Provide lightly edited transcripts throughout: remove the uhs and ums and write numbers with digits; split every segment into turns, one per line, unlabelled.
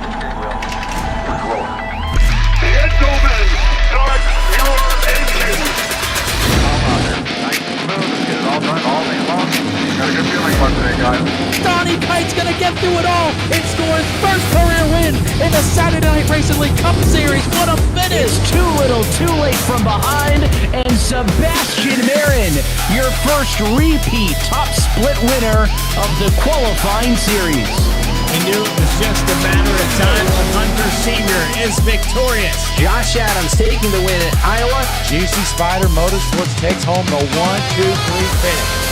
Gentlemen, start your engines!
Nice and smooth. Let's get it all done all day long. Got a good feeling about today, guys.
Donnie Kite's gonna get through it all and score his first career win in the Saturday Night Racing League Cup Series. What a finish!
It's too little, too late from behind, and Sebastian Marin, your first repeat top split winner of the qualifying series.
We knew it was just a matter of time. Hunter Sr. is victorious.
Josh Adams taking the win at Iowa.
Juicy Spider Motorsports takes home the 1-2-3 finish.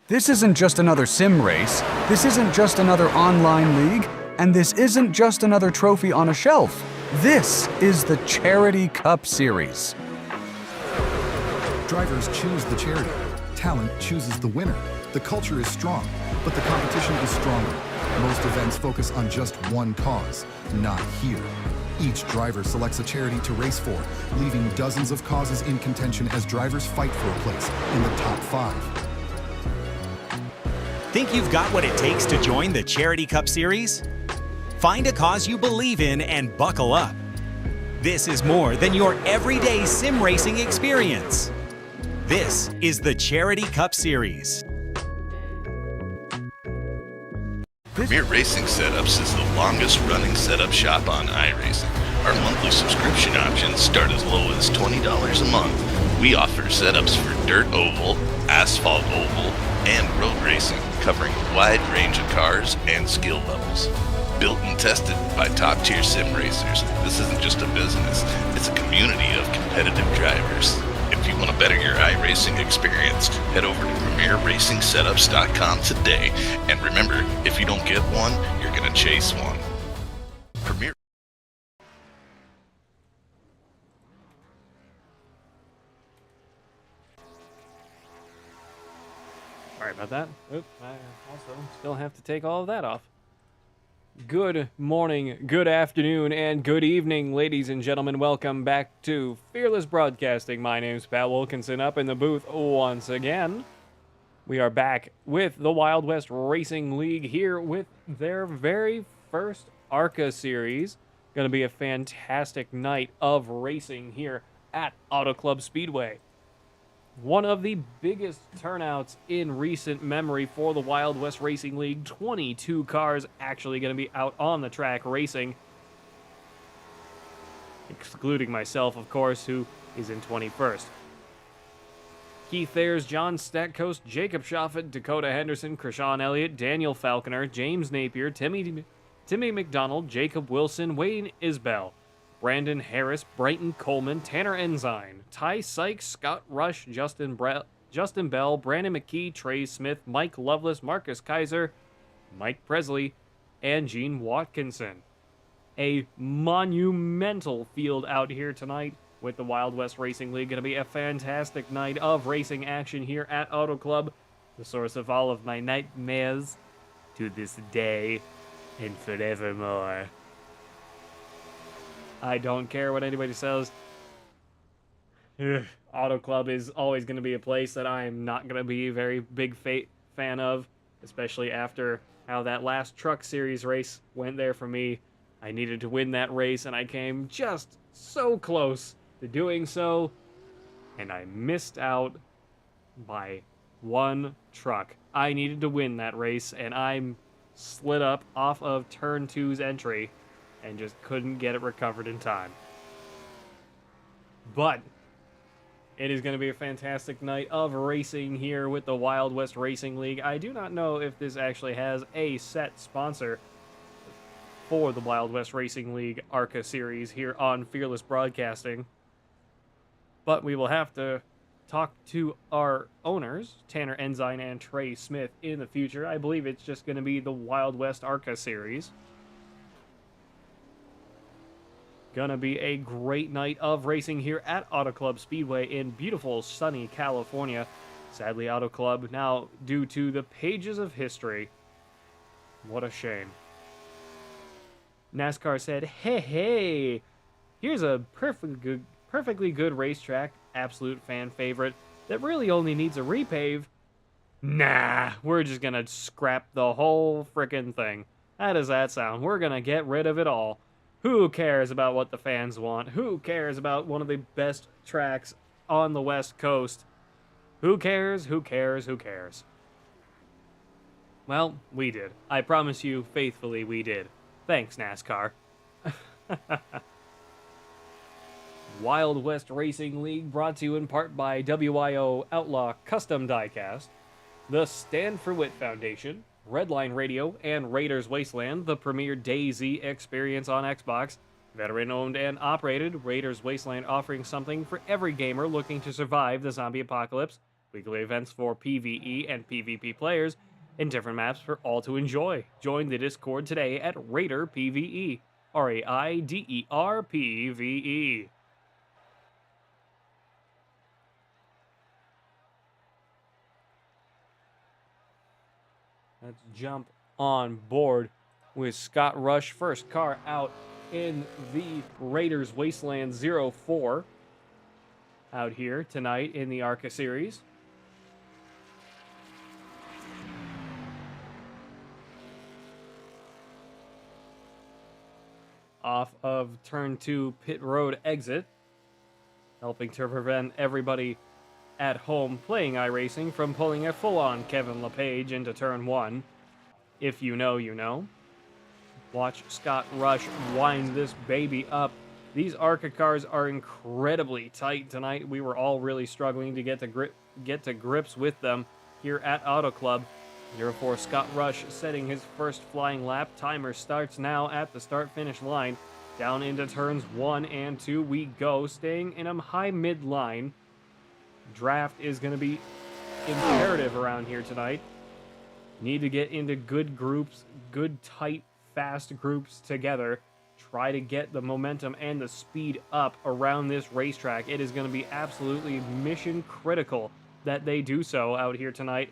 This isn't just another sim race, this isn't just another online league, and this isn't just another trophy on a shelf. This is the Charity Cup Series.
Drivers choose the charity. Talent chooses the winner. The culture is strong, but the competition is stronger. Most events focus on just one cause, not here. Each driver selects a charity to race for, leaving dozens of causes in contention as drivers fight for a place in the top 5.
Think you've got what it takes to join the Charity Cup Series? Find a cause you believe in and buckle up. This is more than your everyday sim racing experience. This is the Charity Cup Series.
Premier Racing Setups is the longest running setup shop on iRacing. Our monthly subscription options start as low as $20 a month. We offer setups for dirt oval, asphalt oval, and road racing, covering a wide range of cars and skill levels. Built and tested by top-tier sim racers, this isn't just a business, it's a community of competitive drivers. If you want to better your iRacing experience, head over to PremierRacingSetups.com today. And remember, if you don't get one, you're going to chase one. Premier.
Sorry about that. Oop, I also still have to take all of that off. Good morning, good afternoon, and good evening, ladies and gentlemen. Welcome back to Fearless Broadcasting. My name's Pat Wilkinson, up in the booth once again. We are back with the Wild West Racing League here with their very first Arca series. Going to be a fantastic night of racing here at Auto Club Speedway. One of the biggest turnouts in recent memory for the Wild West Racing League. 22 cars actually going to be out on the track racing. Excluding myself, of course, who is in 21st. Keith Ayers, John Statcoast, Jacob Shoffett, Dakota Henderson, Krishan Elliott, Daniel Falconer, James Napier, Timmy McDonald, Jacob Wilson, Wayne Isbell, Brandon Harris, Brighton Coleman, Tanner Ensign, Ty Sykes, Scott Rush, Justin Bell, Brandon McKee, Trey Smith, Mike Lovelace, Marcus Kaiser, Mike Presley, and Gene Watkinson. A monumental field out here tonight with the Wild West Racing League. Going to be a fantastic night of racing action here at Auto Club, the source of all of my nightmares to this day and forevermore. I don't care what anybody says. Auto Club is always going to be a place that I'm not going to be a very big fan of, especially after how that last Truck Series race went there for me. I needed to win that race, and I came just so close to doing so, and I missed out by one truck. I needed to win that race, and I'm slid up off of Turn 2's entry and just couldn't get it recovered in time. But it is going to be a fantastic night of racing here with the Wild West Racing League. I do not know if this actually has a set sponsor for the Wild West Racing League Arca series here on Fearless Broadcasting. But we will have to talk to our owners, Tanner Ensign and Trey Smith, in the future. I believe it's just going to be the Wild West Arca series. Gonna be a great night of racing here at Auto Club Speedway in beautiful, sunny California. Sadly, Auto Club now due to the pages of history. What a shame. NASCAR said, hey, here's a perfectly good racetrack, absolute fan favorite, that really only needs a repave. Nah, we're just gonna scrap the whole frickin' thing. How does that sound? We're gonna get rid of it all. Who cares about what the fans want? Who cares about one of the best tracks on the West Coast? Who cares? Who cares? Who cares? Well, we did. I promise you, faithfully, we did. Thanks, NASCAR. Wild West Racing League, brought to you in part by WIO Outlaw Custom Diecast, the Stand for Wit Foundation, Redline Radio, and Raiders Wasteland, the premier DayZ experience on Xbox. Veteran-owned and operated, Raiders Wasteland offering something for every gamer looking to survive the zombie apocalypse. Weekly events for PvE and PvP players, and different maps for all to enjoy. Join the Discord today at Raider PvE. RAIDER PvE. Let's jump on board with Scott Rush, first car out in the Raiders Wasteland 04 out here tonight in the Arca series. Off of turn 2 pit road exit, helping to prevent everybody at home playing iRacing from pulling a full-on Kevin LePage into turn 1. If you know, you know. Watch Scott Rush wind this baby up. These Arca cars are incredibly tight tonight. We were all really struggling to get to grips with them here at Auto Club. 04 Scott Rush setting his first flying lap. Timer starts now at the start-finish line. Down into turns 1 and 2 we go, staying in a high mid-line. Draft is going to be imperative around here tonight. Need to get into good groups, good, tight, fast groups together. Try to get the momentum and the speed up around this racetrack. It is going to be absolutely mission critical that they do so out here tonight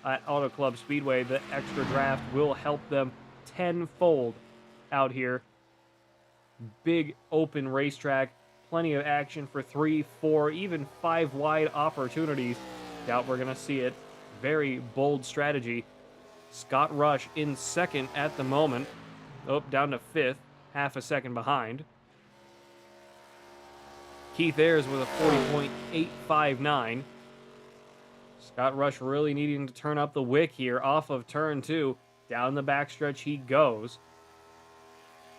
at Auto Club Speedway. The extra draft will help them tenfold out here. Big open racetrack, plenty of action for 3, 4, even 5 wide opportunities. Doubt we're going to see it. Very bold strategy. Scott Rush in second at the moment. Oh, down to 5th, half a second behind. Keith Ayers with a 40.859. Scott Rush really needing to turn up the wick here off of turn 2. Down the backstretch he goes.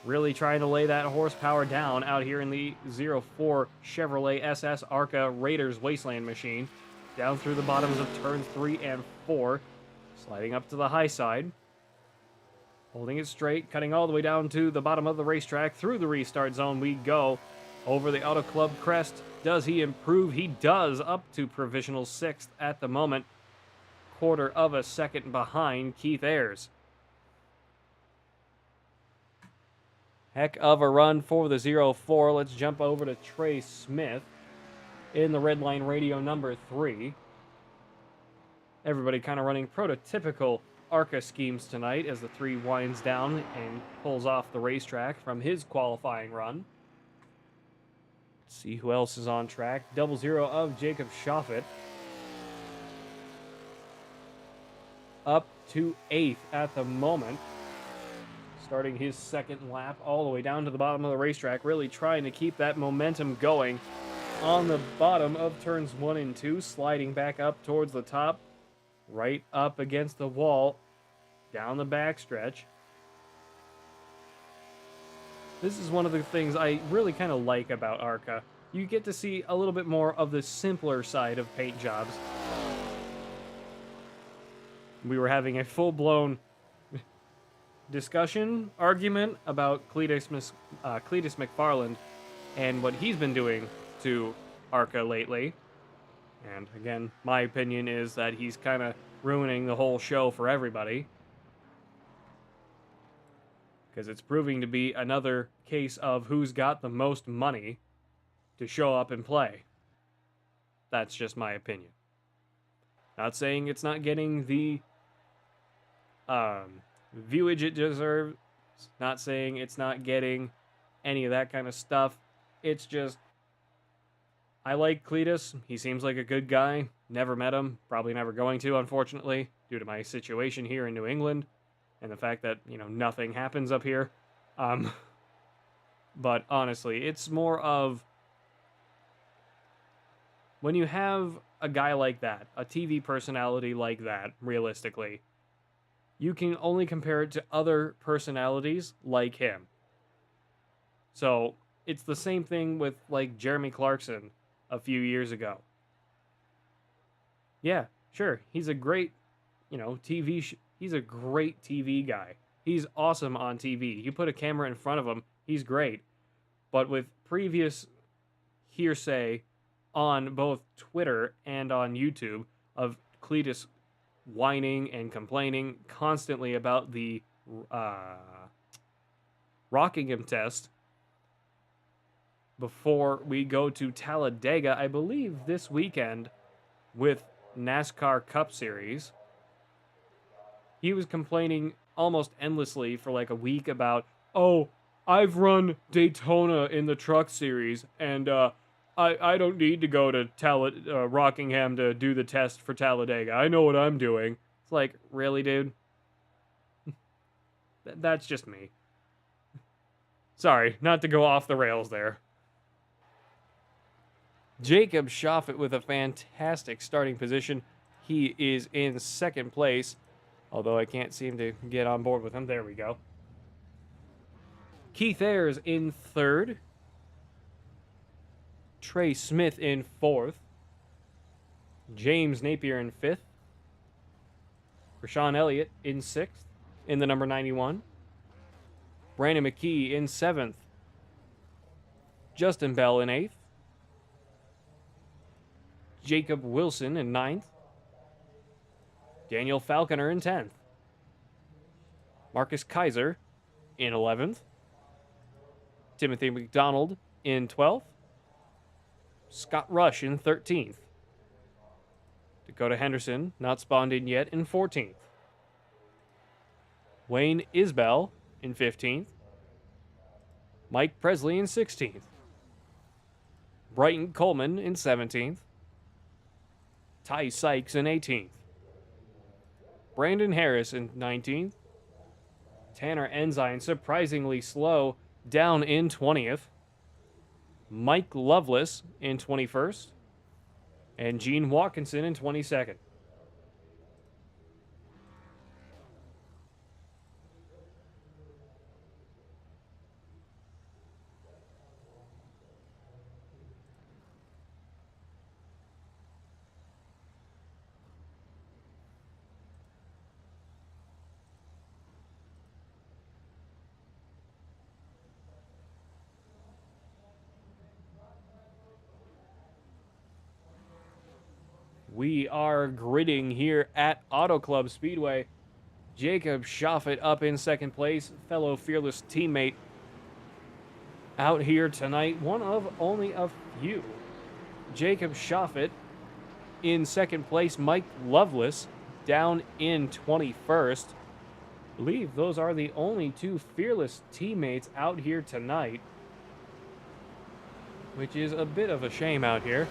Really trying to lay that horsepower down out here in the 04 Chevrolet SS Arca Raiders Wasteland machine. Down through the bottoms of turns 3 and 4. Sliding up to the high side. Holding it straight, cutting all the way down to the bottom of the racetrack. Through the restart zone we go. Over the Auto Club crest. Does he improve? He does, up to provisional 6th at the moment. Quarter of a second behind Keith Ayers. Heck of a run for the 04. Let's jump over to Trey Smith in the Redline Radio number 3. Everybody kind of running prototypical Arca schemes tonight as the 3 winds down and pulls off the racetrack from his qualifying run. Let's see who else is on track. 00 of Jacob Shoffett. Up to 8th at the moment. Starting his second lap all the way down to the bottom of the racetrack. Really trying to keep that momentum going on the bottom of turns 1 and 2. Sliding back up towards the top. Right up against the wall. Down the backstretch. This is one of the things I really kind of like about Arca. You get to see a little bit more of the simpler side of paint jobs. We were having a full-blown discussion, argument about Cletus McFarland and what he's been doing to Arca lately. And again, my opinion is that he's kind of ruining the whole show for everybody. Because it's proving to be another case of who's got the most money to show up and play. That's just my opinion. Not saying it's not getting the viewage it deserves, Not saying it's not getting any of that kind of stuff. It's just, I like Cletus. He seems like a good guy. Never met him. Probably never going to, unfortunately, due to my situation here in New England and the fact that, nothing happens up here. But honestly, it's more of when you have a guy like that, a TV personality like that, realistically, you can only compare it to other personalities like him. So it's the same thing with like Jeremy Clarkson a few years ago. Yeah, sure, he's a great, he's a great TV guy. He's awesome on TV. You put a camera in front of him, he's great. But with previous hearsay on both Twitter and on YouTube of Cletus whining and complaining constantly about the Rockingham test before we go to Talladega, I believe this weekend, with NASCAR Cup Series. He was complaining almost endlessly for like a week about, oh, I've run Daytona in the Truck Series, and I don't need to go to Rockingham to do the test for Talladega. I know what I'm doing. It's like, really, dude? That's just me. Sorry, not to go off the rails there. Jacob Shoffett with a fantastic starting position. He is in second place, although I can't seem to get on board with him. There we go. Keith Ayers in third. Trey Smith in fourth. James Napier in fifth. Rashawn Elliott in sixth, in the number 91. Brandon McKee in seventh. Justin Bell in eighth. Jacob Wilson in ninth. Daniel Falconer in 10th. Marcus Kaiser in 11th. Timothy McDonald in 12th. Scott Rush in 13th. Dakota Henderson, not spawned in yet, in 14th. Wayne Isbell in 15th. Mike Presley in 16th. Brighton Coleman in 17th. Ty Sykes in 18th. Brandon Harris in 19th. Tanner Ensign, surprisingly slow, down in 20th. Mike Lovelace in 21st. And Gene Watkinson in 22nd. We are gridding here at Auto Club Speedway. Jacob Shoffett up in second place, fellow fearless teammate out here tonight. One of only a few. Jacob Shoffett in second place, Mike Lovelace down in 21st. I believe those are the only two fearless teammates out here tonight, which is a bit of a shame out here.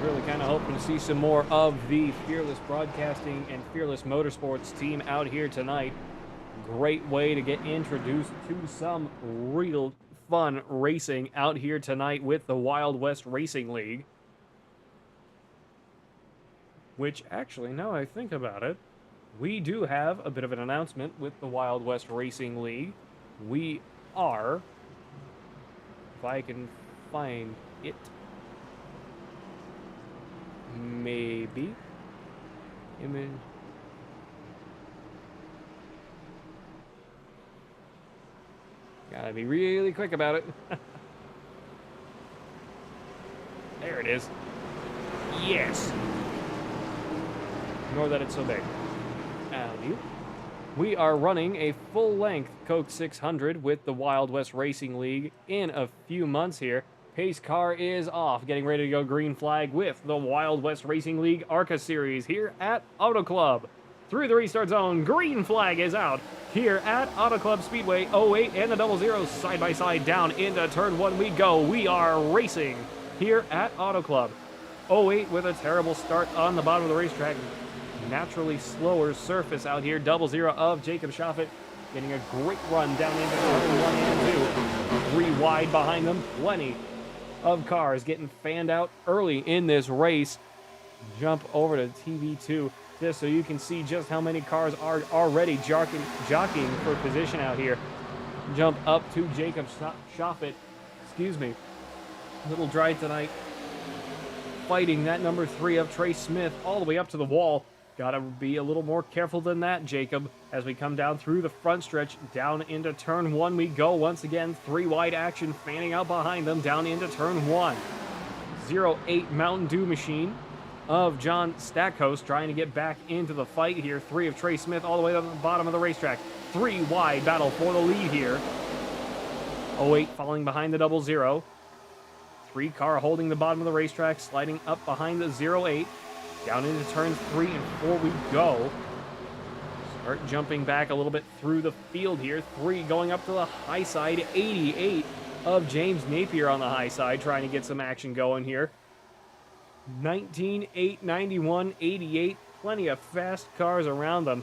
Really kind of hoping to see some more of the Fearless Broadcasting and Fearless Motorsports team out here tonight. Great way to get introduced to some real fun racing out here tonight with the Wild West Racing League. Which, actually, now I think about it, we do have a bit of an announcement with the Wild West Racing League. We are, if I can find it, maybe. Image. Gotta be really quick about it. There it is. Yes. Ignore that it's so big. We are running a full-length Coke 600 with the Wild West Racing League in a few months here. Pace car is off, getting ready to go green flag with the Wild West Racing League Arca Series here at Auto Club. through the restart zone. Green flag is out here at Auto Club Speedway 08 and the 00 side by side down into turn 1 we go. We are racing here at Auto Club 08 with a terrible start on the bottom of the racetrack. Naturally slower surface out here. 00 of Jacob Schoffet getting a great run down into turn 1 and 2. 3 wide behind them. Plenty of cars getting fanned out early in this race. Jump over to TV2 just so you can see just how many cars are already jockeying for position out here. Jump up to Jacob Schoffet. Excuse me. Little dry tonight. Fighting that number 3 of Trey Smith all the way up to the wall. Gotta be a little more careful than that, Jacob, as we come down through the front stretch. Down into turn 1 we go once again. 3 wide action fanning out behind them down into turn 1. 08 Mountain Dew Machine of John Stackhouse trying to get back into the fight here. 3 of Trey Smith all the way to the bottom of the racetrack. 3 wide battle for the lead here. 08 falling behind the 00. 3 car holding the bottom of the racetrack, sliding up behind the 08. Down into turns 3 and 4 we go. Start jumping back a little bit through the field here. 3 going up to the high side. 88 of James Napier on the high side trying to get some action going here. 19, 8, 91, 88. Plenty of fast cars around them.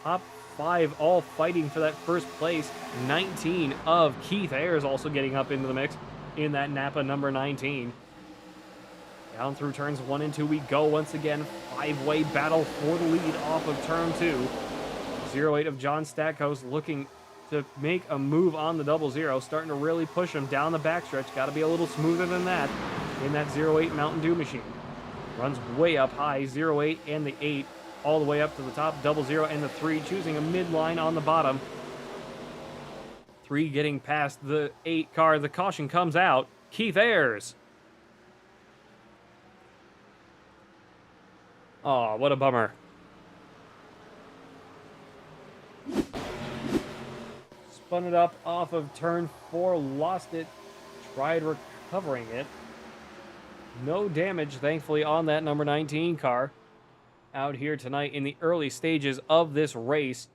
Top 5 all fighting for that first place. 19 of Keith Ayers also getting up into the mix in that Napa number 19. Down through turns 1 and 2 we go once again. 5-way battle for the lead off of turn 2. 08 of John Stackhouse looking to make a move on the 00, starting to really push him down the backstretch. Got to be a little smoother than that in that 08 Mountain Dew Machine. Runs way up high, 08 and the 8, all the way up to the top. 00 and the 3, choosing a midline on the bottom. 3 getting past the 8 car. The caution comes out. Keith Ayers. Oh, what a bummer. Spun it up off of turn 4, lost it, tried recovering it. No damage, thankfully, on that number 19 car. Out here tonight in the early stages of this race.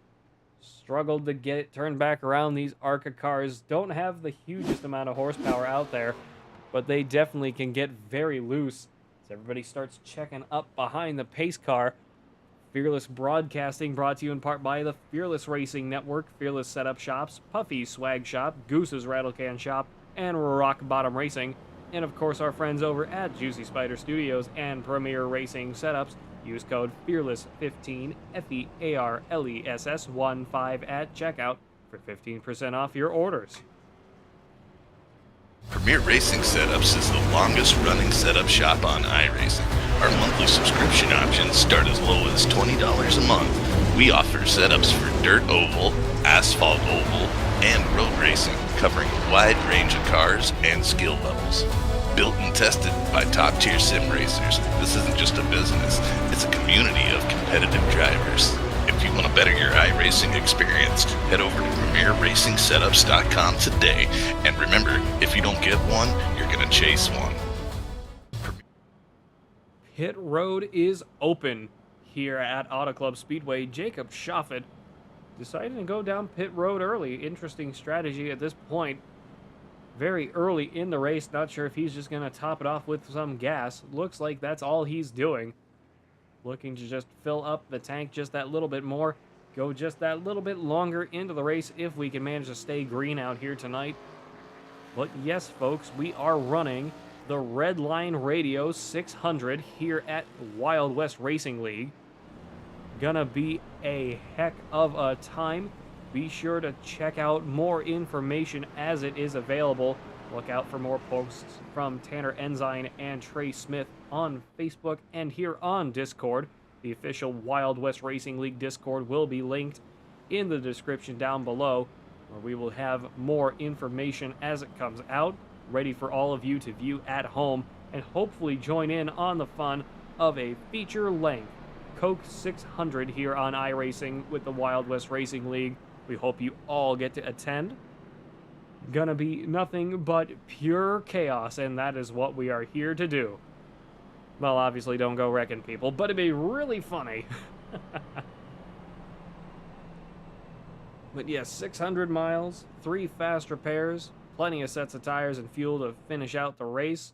Struggled to get it turned back around. These Arca cars don't have the hugest amount of horsepower out there, but they definitely can get very loose. As everybody starts checking up behind the pace car. Fearless Broadcasting brought to you in part by the Fearless Racing Network, Fearless Setup Shops, Puffy Swag Shop, Goose's Rattlecan Shop, and Rock Bottom Racing. And of course our friends over at Juicy Spider Studios and Premier Racing Setups. Use code FEARLESS15, FEARLESS15 at checkout for 15% off your orders.
Premier Racing Setups is the longest running setup shop on iRacing. Our monthly subscription options start as low as $20 a month. We offer setups for dirt oval, asphalt oval, and road racing, covering a wide range of cars and skill levels. Built and tested by top-tier sim racers, this isn't just a business, it's a community of competitive drivers. If you want to better your iRacing experience, head over to PremierRacingSetups.com today. And remember, if you don't get one, you're going to chase one.
Pit road is open here at Auto Club Speedway. Jacob Schoffet decided to go down pit road early. Interesting strategy at this point. Very early in the race. Not sure if he's just going to top it off with some gas. Looks like that's all he's doing. Looking to just fill up the tank just that little bit more. Go just that little bit longer into the race if we can manage to stay green out here tonight. But yes, folks, we are running the Redline Radio 600 here at Wild West Racing League. Gonna be a heck of a time. Be sure to check out more information as it is available. Look out for more posts from Tanner Ensign and Trey Smith on Facebook and here on Discord. The official Wild West Racing League Discord will be linked in the description down below, where we will have more information as it comes out, ready for all of you to view at home and hopefully join in on the fun of a feature-length Coke 600 here on iRacing with the Wild West Racing League. We hope you all get to attend. Gonna be nothing but pure chaos, and that is what we are here to do. Well, obviously don't go wrecking people, but it'd be really funny. But yes, 600 miles, 3 fast repairs, plenty of sets of tires and fuel to finish out the race.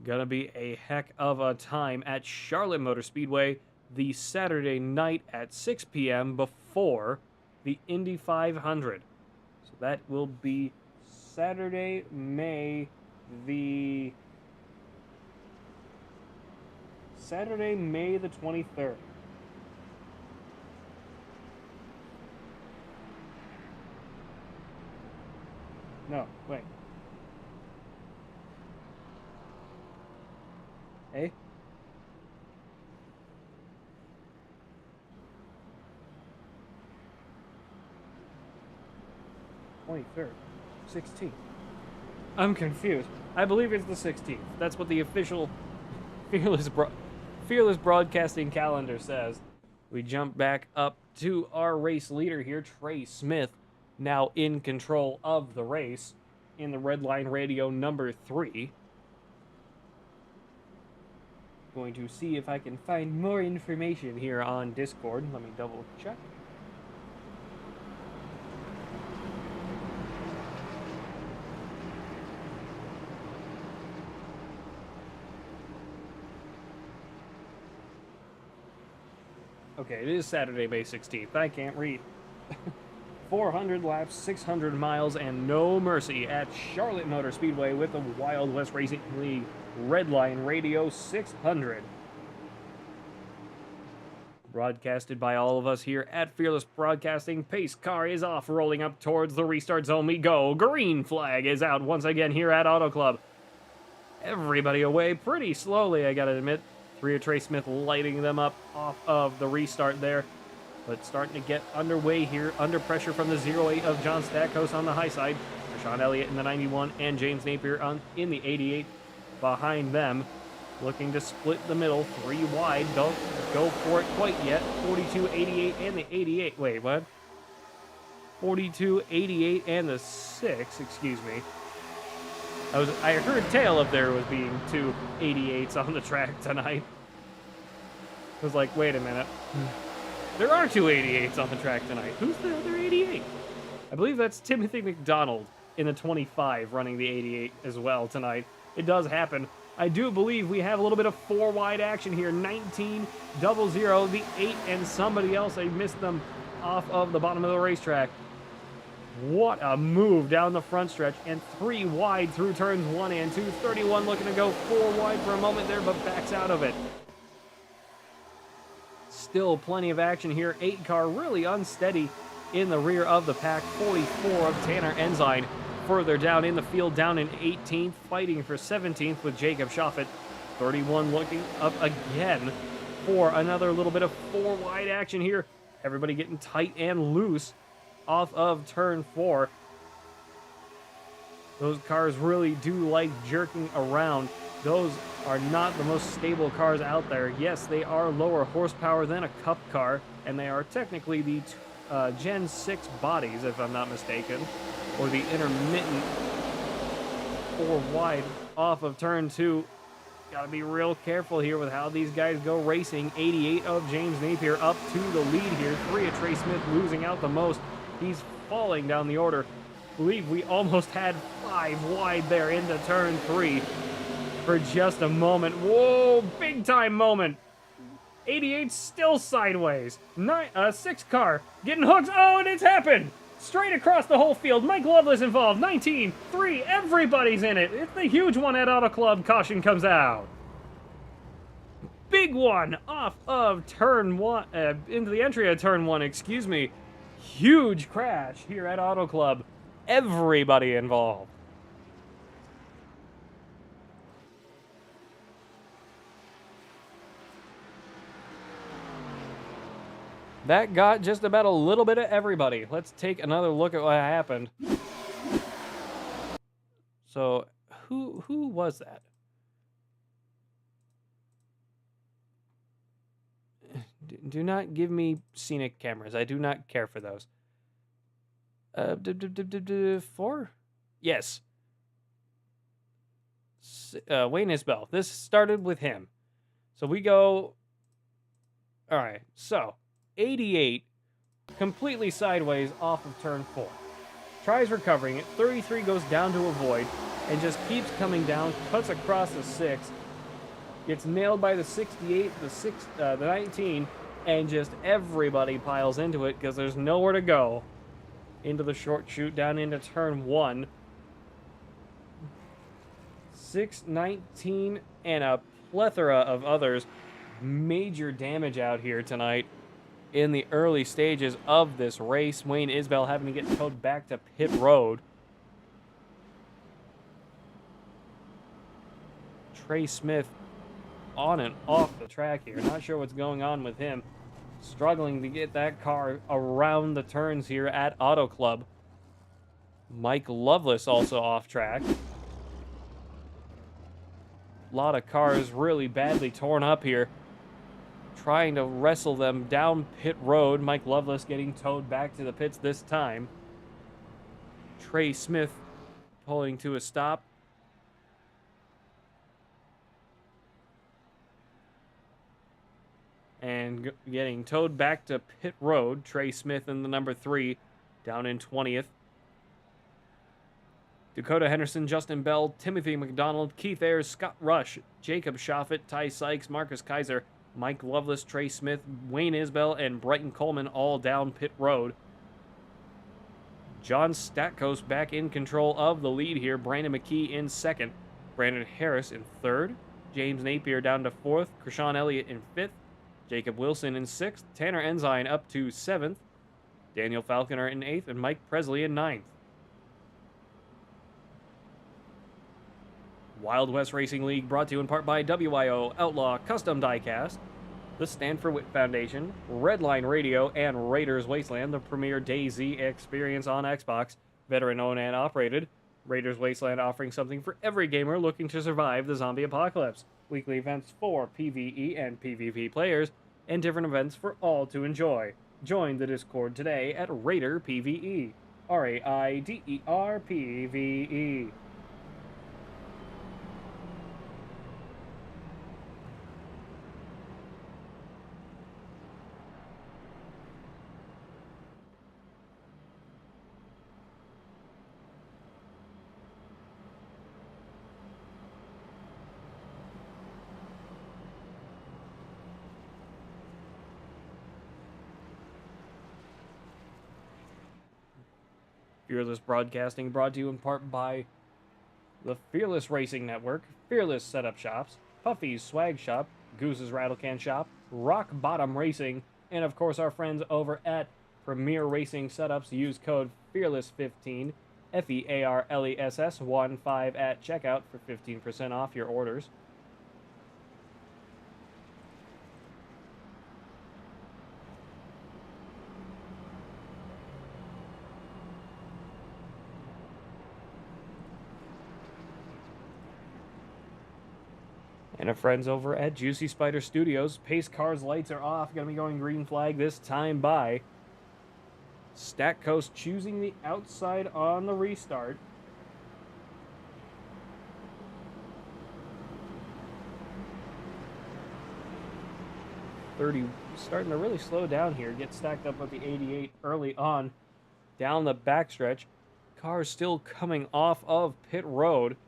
Gonna be a heck of a time at Charlotte Motor Speedway the Saturday night at 6 p.m. before the Indy 500. So that will be Saturday, May the 23rd. No, wait. Hey? "23rd, 16th. I'm confused. I believe it's the 16th. That's what the official Fearless Broadcasting calendar says. We jump back up to our race leader here, Trey Smith, now in control of the race in the Redline Radio number 3. Going to see if I can find more information here on Discord. Let me double check. Okay, it is Saturday, May 16th. I can't read. 400 laps, 600 miles, and no mercy at Charlotte Motor Speedway with the Wild West Racing League Redline Radio 600. Broadcasted by all of us here at Fearless Broadcasting. Pace car is off, rolling up towards the restart zone we go. Green flag is out once again here at Auto Club. Everybody away pretty slowly, I gotta admit. 3 of Trey Smith lighting them up off of the restart there. But starting to get underway here, under pressure from the 08 of John Stackhouse on the high side. Sean Elliott in the 91 and James Napier in the 88 behind them. Looking to split the middle, 3 wide. Don't go for it quite yet. 42, 88, and the 88. Wait, what? 42, 88, and the 6, excuse me. I heard tale of there was being 2 88s on the track tonight. I was like, wait a minute. There are 2 88s on the track tonight. Who's the other 88? I believe that's Timothy McDonald in the 25 running the 88 as well tonight. It does happen. I do believe we have a little bit of 4 wide action here. 19, 00, the 8, and somebody else. I missed them off of the bottom of the racetrack. What a move down the front stretch, and 3 wide through turns 1 and 2. 31 looking to go 4 wide for a moment there, but backs out of it. Still plenty of action here. 8 car really unsteady in the rear of the pack. 44 of Tanner Ensign further down in the field, down in 18th, fighting for 17th with Jacob Schoffett. 31 looking up again for another little bit of 4 wide action here. Everybody getting tight and loose off of turn 4. Those cars really do like jerking around. Those are not the most stable cars out there. Yes, they are lower horsepower than a Cup car, and they are technically the Gen 6 bodies, if I'm not mistaken, or the intermittent 4 wide off of turn 2. Gotta be real careful here with how these guys go racing. 88 of James Napier up to the lead here. 3 of Trey Smith losing out the most. He's falling down the order. I believe we almost had 5 wide there into turn 3 for just a moment. Whoa, big time moment. 88 still sideways. 6 car getting hooked. Oh, and it's happened. Straight across the whole field. Mike Loveless involved. 19, 3, everybody's in it. It's the huge one at Auto Club. Caution comes out. Big one off of turn 1, into the entry of turn 1, excuse me. Huge crash here at Auto Club. Everybody involved. That got just about a little bit of everybody. Let's take another look at what happened. So, who was that? Do not give me scenic cameras. I do not care for those. 4? Yes. Wayne Isbell. This started with him. So we go All right, so 88 completely sideways off of turn 4. Tries recovering it. 33 goes down to avoid and just keeps coming down, cuts across the 6, gets nailed by the 68, the 19, and just everybody piles into it because there's nowhere to go. Into the short chute, down into turn 1. 619 and a plethora of others. Major damage out here tonight in the early stages of this race. Wayne Isbell having to get towed back to pit road. Trey Smith on and off the track here. Not sure what's going on with him. Struggling to get that car around the turns here at Auto Club. Mike Loveless also off track. A lot of cars really badly torn up here. Trying to wrestle them down pit road. Mike Loveless getting towed back to the pits this time. Trey Smith pulling to a stop. And getting towed back to pit road. Trey Smith in the number 3, down in 20th. Dakota Henderson, Justin Bell, Timothy McDonald, Keith Ayers, Scott Rush, Jacob Shoffett, Ty Sykes, Marcus Kaiser, Mike Loveless, Trey Smith, Wayne Isbell, and Brighton Coleman all down pit road. John Statkos back in control of the lead here. Brandon McKee in 2nd. Brandon Harris in 3rd. James Napier down to 4th. Krishan Elliott in 5th. Jacob Wilson in 6th. Tanner Ensign up to 7th. Daniel Falconer in 8th. And Mike Presley in 9th. Wild West Racing League brought to you in part by WIO, Outlaw, Custom Diecast, the Stanford Witt Foundation, Redline Radio, and Raiders Wasteland, the premier DayZ experience on Xbox, veteran-owned and operated. Raiders Wasteland offering something for every gamer looking to survive the zombie apocalypse. Weekly events for PvE and PvP players, and different events for all to enjoy. Join the Discord today at Raider PvE. RAIDER PvE. Fearless Broadcasting brought to you in part by the Fearless Racing Network, Fearless Setup Shops, Puffy's Swag Shop, Goose's Rattlecan Shop, Rock Bottom Racing, and of course our friends over at Premier Racing Setups. Use code FEARLESS15, FEARLESS15 at checkout for 15% off your orders. And our friends over at Juicy Spider Studios. Pace Car's lights are off. Going to be going green flag this time by Statkos, choosing the outside on the restart. Starting to really slow down here. Get stacked up with the 88 early on. Down the backstretch. Car still coming off of pit road.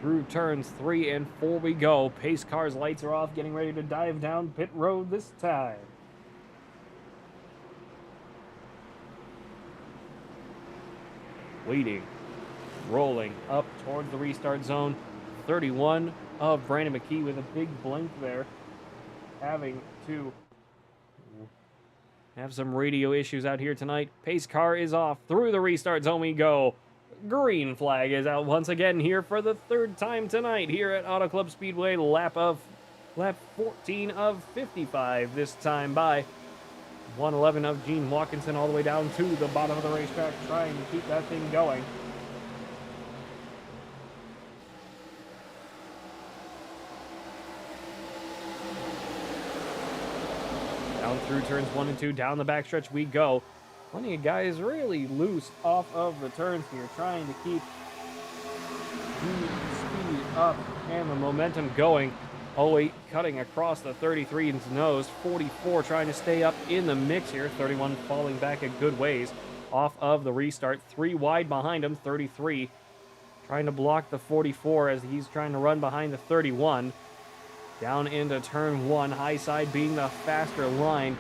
Through turns 3 and 4 we go. Pace Car's lights are off, getting ready to dive down pit road this time. Waiting, rolling up towards the restart zone. 31 of Brandon McKee with a big blink there. Having to have some radio issues out here tonight. Pace Car is off. Through the restart zone we go. Green flag is out once again here for the 3rd time tonight here at Auto Club Speedway. Lap 14 of 55 this time by 111 of Gene Watkinson all the way down to the bottom of the racetrack, trying to keep that thing going. through turns 1 and 2. Down the backstretch we go. Plenty of guys really loose off of the turns here, trying to keep the speed up and the momentum going. 08 cutting across the 33's nose. 44 trying to stay up in the mix here. 31 falling back a good ways off of the restart. 3 wide behind him. 33 trying to block the 44 as he's trying to run behind the 31. Down into turn 1. High side being the faster line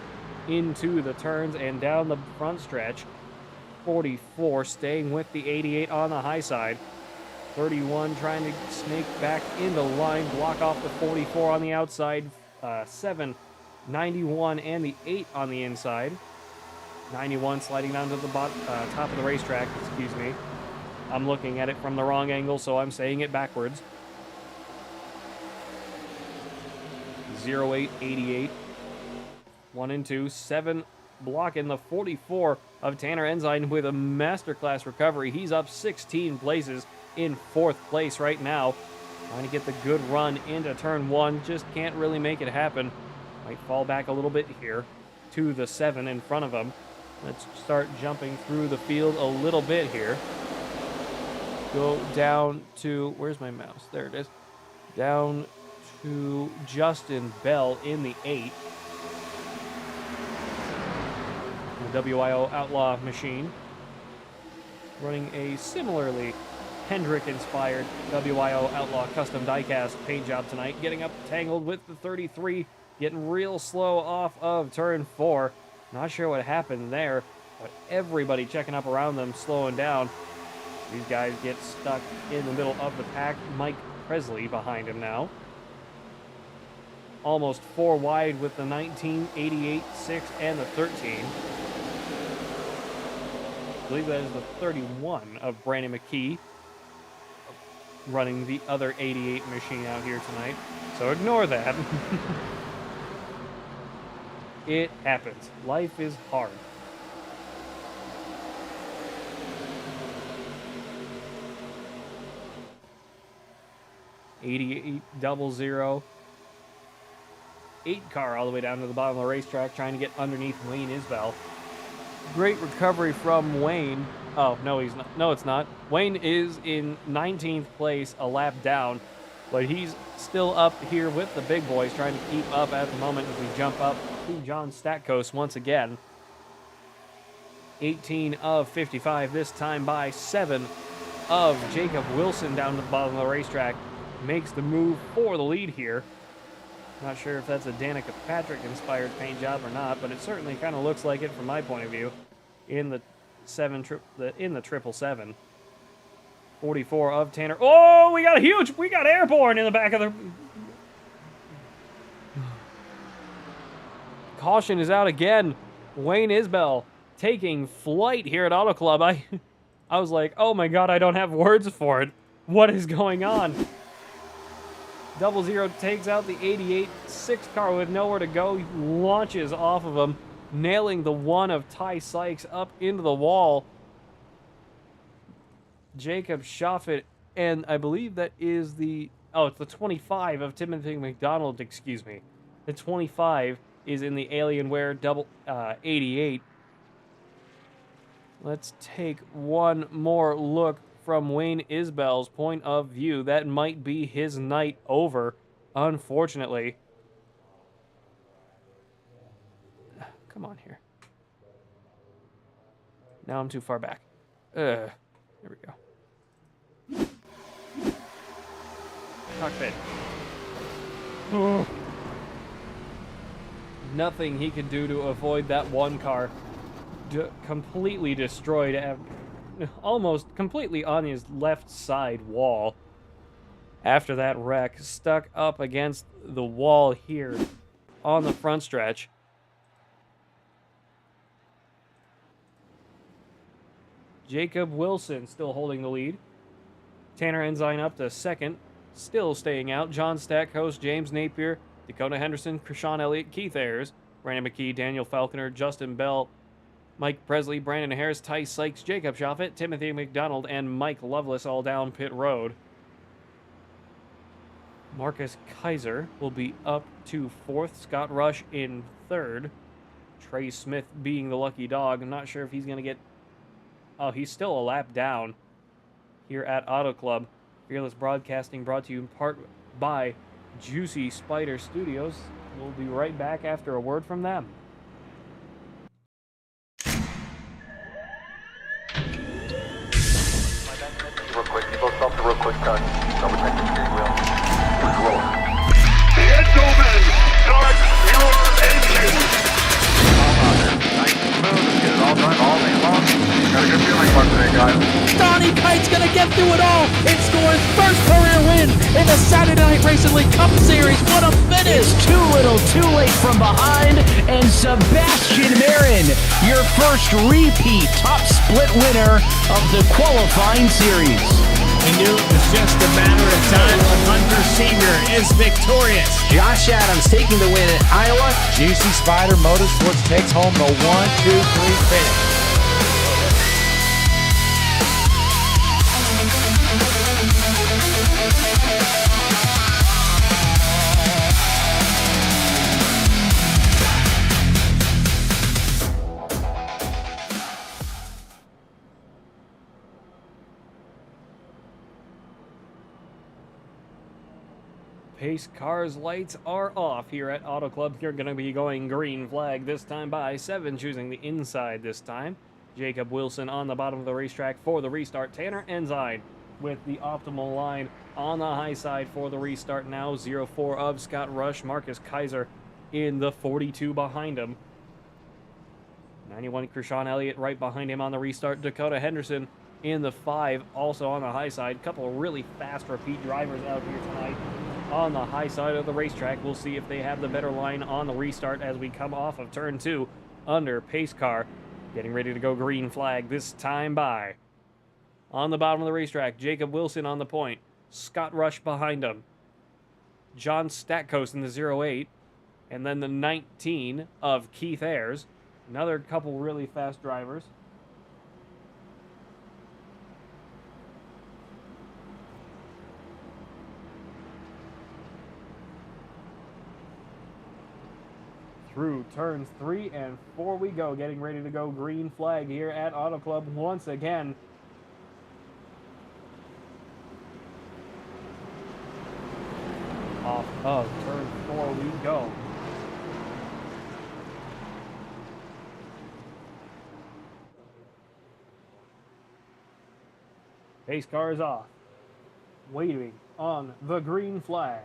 into the turns and down the front stretch. 44 staying with the 88 on the high side. 31 trying to snake back into line, block off the 44 on the outside. 7, 91, and the 8 on the inside. 91 sliding down to the top of the racetrack, excuse me. I'm looking at it from the wrong angle, so I'm saying it backwards. 08, 88. 1 and 2. 7 blocking the 44 of Tanner Ensign with a masterclass recovery. He's up 16 places in 4th place right now. Trying to get the good run into turn 1. Just can't really make it happen. Might fall back a little bit here to the 7 in front of him. Let's start jumping through the field a little bit here. Go down to, where's my mouse? There it is. Down to Justin Bell in the 8. The WIO Outlaw machine. Running a similarly Hendrick-inspired WIO Outlaw custom diecast paint job tonight. Getting up tangled with the 33. Getting real slow off of turn 4. Not sure what happened there, but everybody checking up around them, slowing down. These guys get stuck in the middle of the pack. Mike Presley behind him now. Almost 4 wide with the 19, 88, 6, and the 13. I believe that is the 31 of Brandon McKee running the other 88 machine out here tonight. So ignore that. It happens. Life is hard. $88,000. 8 car all the way down to the bottom of the racetrack, trying to get underneath Wayne Isbell. Great recovery from Wayne. Oh, no, he's not. No, it's not. Wayne is in 19th place, a lap down, but he's still up here with the big boys, trying to keep up at the moment as we jump up to John Statcoast once again. 18 of 55, this time by 7 of Jacob Wilson down to the bottom of the racetrack. Makes the move for the lead here. Not sure if that's a Danica Patrick inspired paint job or not, but it certainly kind of looks like it from my point of view. In the 777. 44 of Tanner. Oh, we got airborne in the back of the. Caution is out again. Wayne Isbell taking flight here at Auto Club. I was like, oh my god, I don't have words for it. What is going on? 00 takes out the 88 6 car with nowhere to go. He launches off of him, nailing the 1 of Ty Sykes up into the wall. Jacob Shoffett, and I believe that is the... Oh, it's the 25 of Timothy McDonald, excuse me. The 25 is in the Alienware 88. Let's take one more look from Wayne Isbell's point of view. That might be his night over, unfortunately. Come on here. Now I'm too far back. There we go. Cockpit. Oh. Nothing he could do to avoid that one car. Completely destroyed, almost completely on his left side wall. After that wreck, stuck up against the wall here on the front stretch. Jacob Wilson still holding the lead. Tanner Ensign up to second, still staying out. John Statcoast, James Napier, Dakota Henderson, Krishan Elliott, Keith Ayers, Brandon McKee, Daniel Falconer, Justin Bell, Mike Presley, Brandon Harris, Ty Sykes, Jacob Shoffett, Timothy McDonald, and Mike Lovelace all down pit road. Marcus Kaiser will be up to fourth. Scott Rush in third. Trey Smith being the lucky dog. I'm not sure if he's going to get... Oh, he's still a lap down here at Auto Club. Fearless Broadcasting brought to you in part by Juicy Spider Studios. We'll be right back after a word from them.
Real quick, you both stop the real quick touch. Double check the steering wheel.
Gentlemen, start your engines.
Nice and smooth. Get it all done all day long. Got a good feeling about today, guys.
Donnie Kite's gonna get through it all and score his first career win in the Saturday Night Racing League Cup Series. What a finish! It's too little, too late from behind, and Sebastian Marin, your first repeat top split winner of the qualifying series.
We knew it was just a matter of time. Hunter Sr. is victorious.
Josh Adams taking the win at Iowa.
Juicy Spider Motorsports takes home the 1, 2, 3 finish.
Pace Car's lights are off here at Auto Club. You're going to be going green flag this time by 7, choosing the inside this time. Jacob Wilson on the bottom of the racetrack for the restart. Tanner Ensign with the optimal line on the high side for the restart now. 0-4 of Scott Rush. Marcus Kaiser in the 42 behind him. 91 Krishan Elliott right behind him on the restart. Dakota Henderson in the 5, also on the high side. Couple of really fast repeat drivers out here tonight on the high side of the racetrack. We'll see if they have the better line on the restart as we come off of turn 2 under Pace Car. Getting ready to go green flag this time by. On the bottom of the racetrack, Jacob Wilson on the point. Scott Rush behind him. John Statkos in the 08. And then the 19 of Keith Ayers. Another couple really fast drivers. Through turns 3 and 4 we go, getting ready to go green flag here at Auto Club once again. Off of turn 4 we go. Pace car is off. Waiting on the green flag.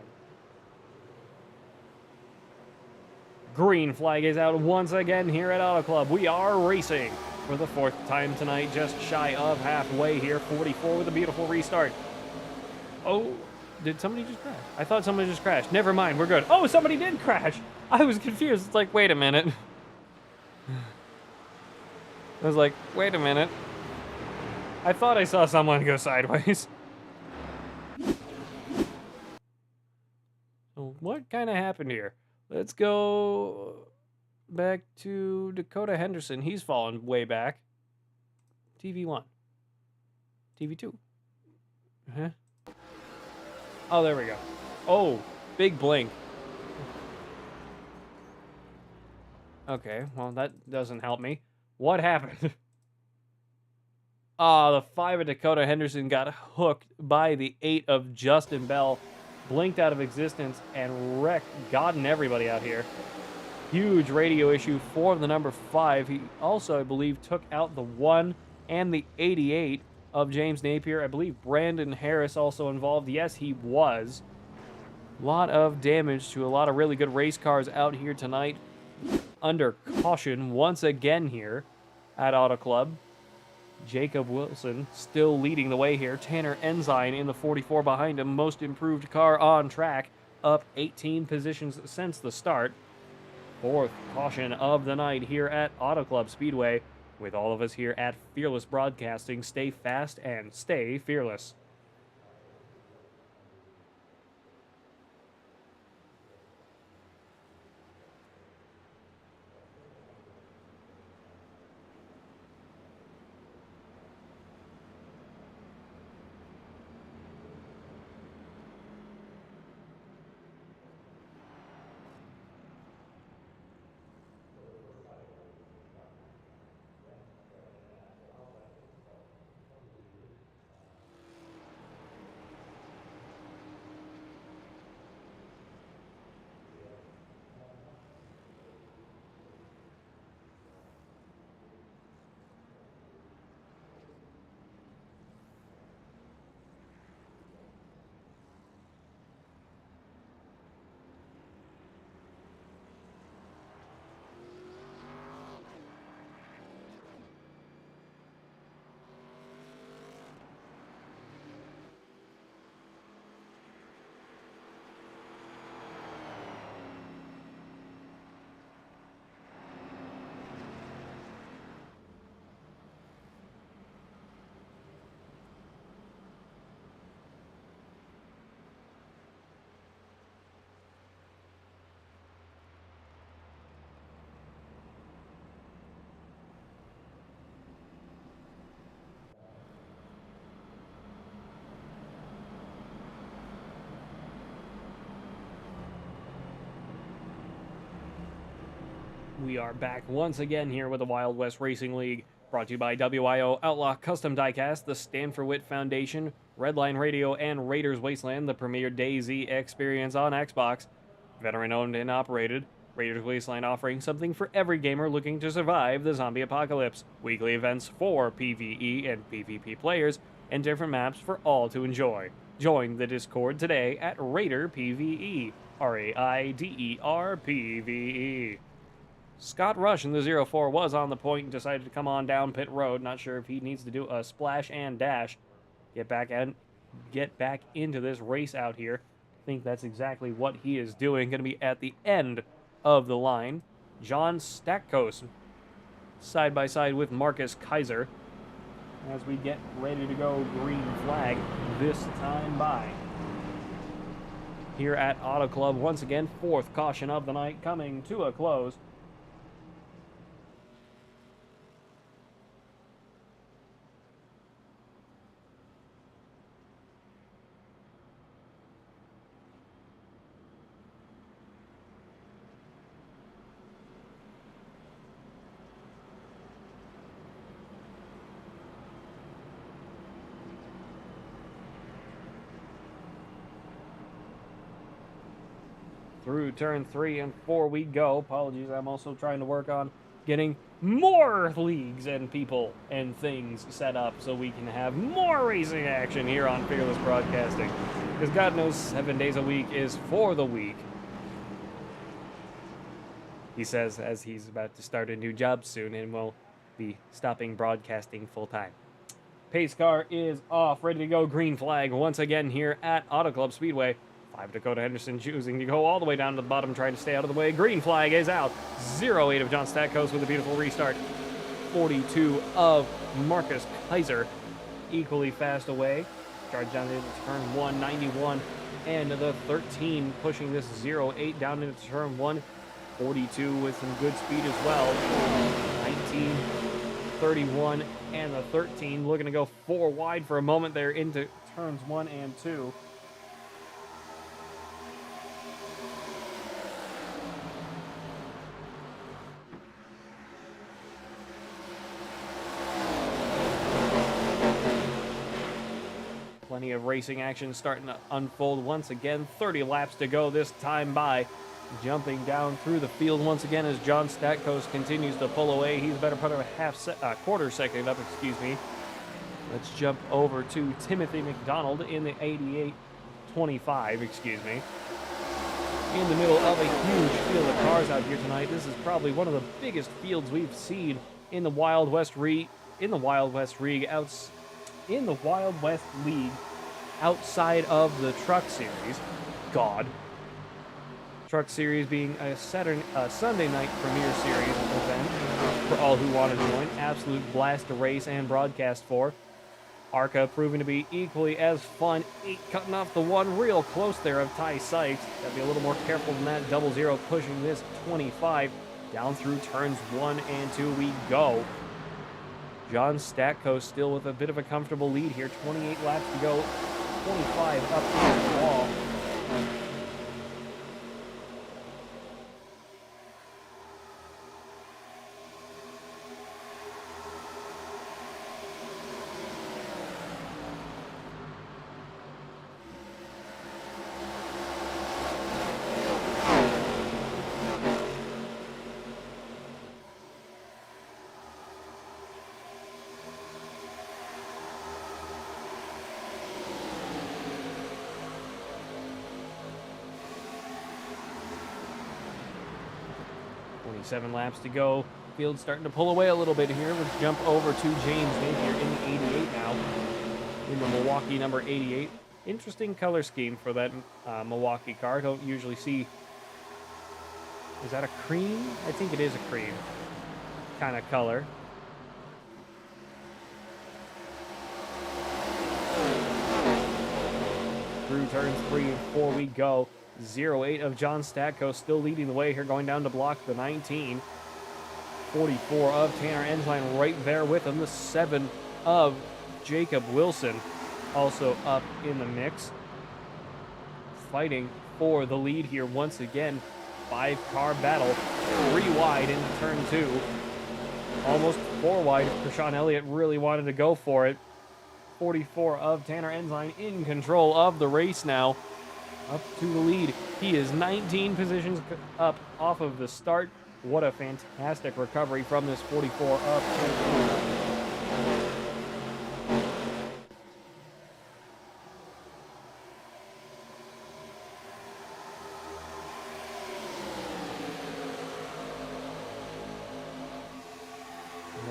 Green flag is out once again here at Auto Club. We are racing for the 4th time tonight, just shy of halfway here. 44 with a beautiful restart. Oh, did somebody just crash? I thought somebody just crashed. Never mind, we're good. Oh, somebody did crash. I was confused. It's like, wait a minute. I was like, wait a minute. I thought I saw someone go sideways. So what kind of happened here? Let's go back to Dakota Henderson. He's fallen way back. TV1. TV2. Huh? Oh, there we go. Oh, big blink. Okay, well, that doesn't help me. What happened? The 5 of Dakota Henderson got hooked by the 8 of Justin Bell. Blinked out of existence and wrecked God and everybody out here. Huge radio issue for the number 5. He also, I believe, took out the 1 and the 88 of James Napier. I believe Brandon Harris also involved. Yes, he was. A lot of damage to a lot of really good race cars out here tonight. Under caution once again here at Auto Club. Jacob Wilson still leading the way here. Tanner Ensign in the 44 behind him. Most improved car on track. Up 18 positions since the start. 4th caution of the night here at Auto Club Speedway. With all of us here at Fearless Broadcasting, stay fast and stay fearless. We are back once again here with the Wild West Racing League, brought to you by WIO, Outlaw Custom Diecast, the Stanford Witt Foundation, Redline Radio, and Raiders Wasteland, the premier DayZ experience on Xbox. Veteran owned and operated, Raiders Wasteland offering something for every gamer looking to survive the zombie apocalypse. Weekly events for PvE and PvP players, and different maps for all to enjoy. Join the Discord today at Raider PvE, Raider PvE. Scott Rush in the 04 was on the point and decided to come on down pit road. Not sure if he needs to do a splash and dash. Get back into this race out here. I think that's exactly what he is doing. Going to be at the end of the line. John Stackos side by side with Marcus Kaiser as we get ready to go green flag this time by. Here at Auto Club, once again, fourth caution of the night coming to a close. Through turn 3 and 4 we go. Apologies, I'm also trying to work on getting more leagues and people and things set up so we can have more racing action here on Fearless Broadcasting. Because God knows 7 days a week is for the week. He says as he's about to start a new job soon and will be stopping broadcasting full time. Pace car is off, ready to go green flag once again here at Auto Club Speedway. 5 Dakota Henderson choosing to go all the way down to the bottom, trying to stay out of the way. Green flag is out. 08 of John Stackos with a beautiful restart. 42 of Marcus Kaiser equally fast away. Charge down into turn 1, 91. And the 13 pushing this 08 down into turn 1. 42 with some good speed as well. 19, 31, and the 13 looking to go 4 wide for a moment there into turns 1 and 2. Plenty of racing action starting to unfold once again. 30 laps to go this time by. Jumping down through the field once again as John Stackos continues to pull away. He's better put a quarter second up, Let's jump over to Timothy McDonald in the 88-25, In the middle of a huge field of cars out here tonight. This is probably one of the biggest fields we've seen in the Wild West League outside of the Truck Series. Truck Series being a Sunday night premiere series event for all who want to join. Absolute blast to race and broadcast for. Arca proving to be equally as fun. 8 cutting off the 1 real close there of Ty Sykes. Gotta be a little more careful than that. 00 pushing this 25. Down through turns 1 and 2 we go. John Stackos still with a bit of a comfortable lead here. 28 laps to go. 25 up to the wall. Seven laps to go. Field's starting to pull away a little bit here. Let's jump over to James Napier in the 88 now. In the Milwaukee number 88. Interesting color scheme for that Milwaukee car. Don't usually see... Is that a cream? I think it is a cream kind of color. Through turns 3 and 4 we go. 08 of John Stackos still leading the way here, going down to block the 19. 44 of Tanner Ensign right there with him. The 7 of Jacob Wilson also up in the mix. Fighting for the lead here once again. 5-car battle. 3 wide into turn 2. Almost 4 wide if Krishan Elliott really wanted to go for it. 44 of Tanner Ensign in control of the race now. Up to the lead. He is 19 positions up off of the start. What a fantastic recovery from this 44 up.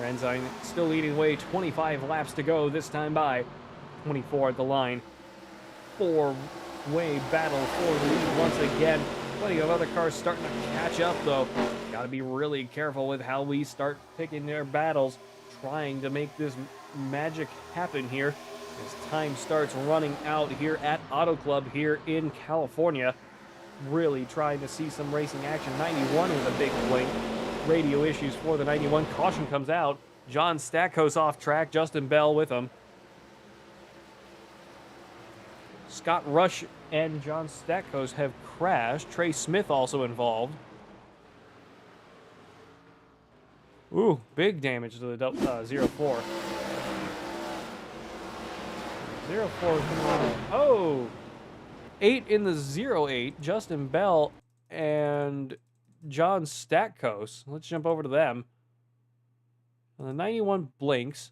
Ensign still leading the way, 25 laps to go this time by. 24 at the line. 4-way battle for the lead once again. Plenty of other cars starting to catch up though. Gotta be really careful with how we start picking their battles, trying to make this magic happen here as time starts running out here at Auto Club here in California. Really trying to see some racing action. 91 with a big blink. Radio issues for the 91. Caution comes out. John Stackhouse off track. Justin Bell with him. Scott Rush and John Stackhouse have crashed. Trey Smith also involved. Ooh, big damage to the 0-4. 0-4. Oh! 8 in the 0-8. Justin Bell and John Stackhouse. Let's jump over to them. The 91 blinks.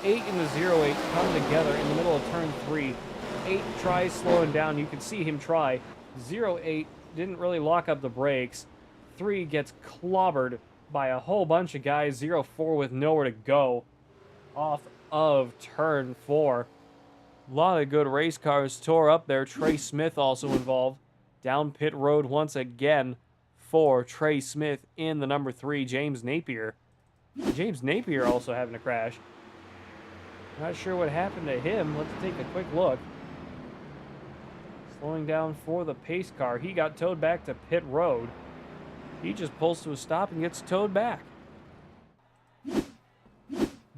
8 in the 0-8 come together in the middle of turn 3. 8 tries slowing down. You can see him try. 0-8 didn't really lock up the brakes. 3 gets clobbered by a whole bunch of guys. 0-4 with nowhere to go off of turn 4. A lot of good race cars tore up there. Trey Smith also involved. Down pit road once again for Trey Smith in the number 3, James Napier. James Napier also having a crash. Not sure what happened to him. Let's take a quick look. Slowing down for the pace car. He got towed back to pit road. He just pulls to a stop and gets towed back.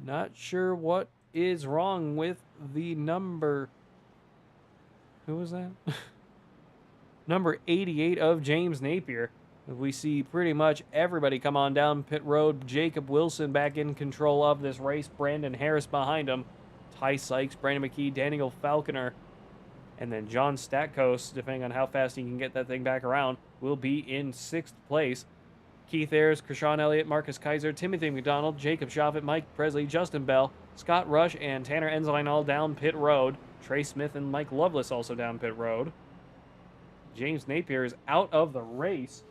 Not sure what is wrong with the number... Who was that? Number 88 of James Napier. We see pretty much everybody come on down pit road. Jacob Wilson back in control of this race. Brandon Harris behind him. Ty Sykes, Brandon McKee, Daniel Falconer, and then John Stackhouse, depending on how fast he can get that thing back around, will be in 6th place. Keith Ayers, Krishan Elliott, Marcus Kaiser, Timothy McDonald, Jacob Schaffet, Mike Presley, Justin Bell, Scott Rush, and Tanner Ensign all down pit road. Trey Smith and Mike Lovelace also down pit road. James Napier is out of the race.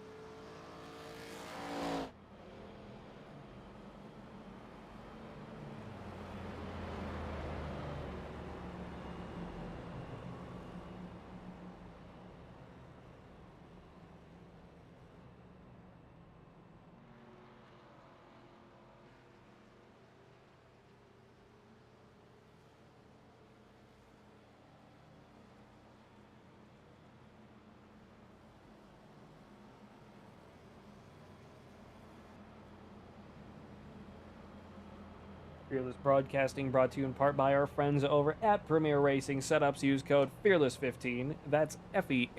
Fearless Broadcasting brought to you in part by our friends over at Premier Racing Setups. Use code FEARLESS15. That's FEARLESS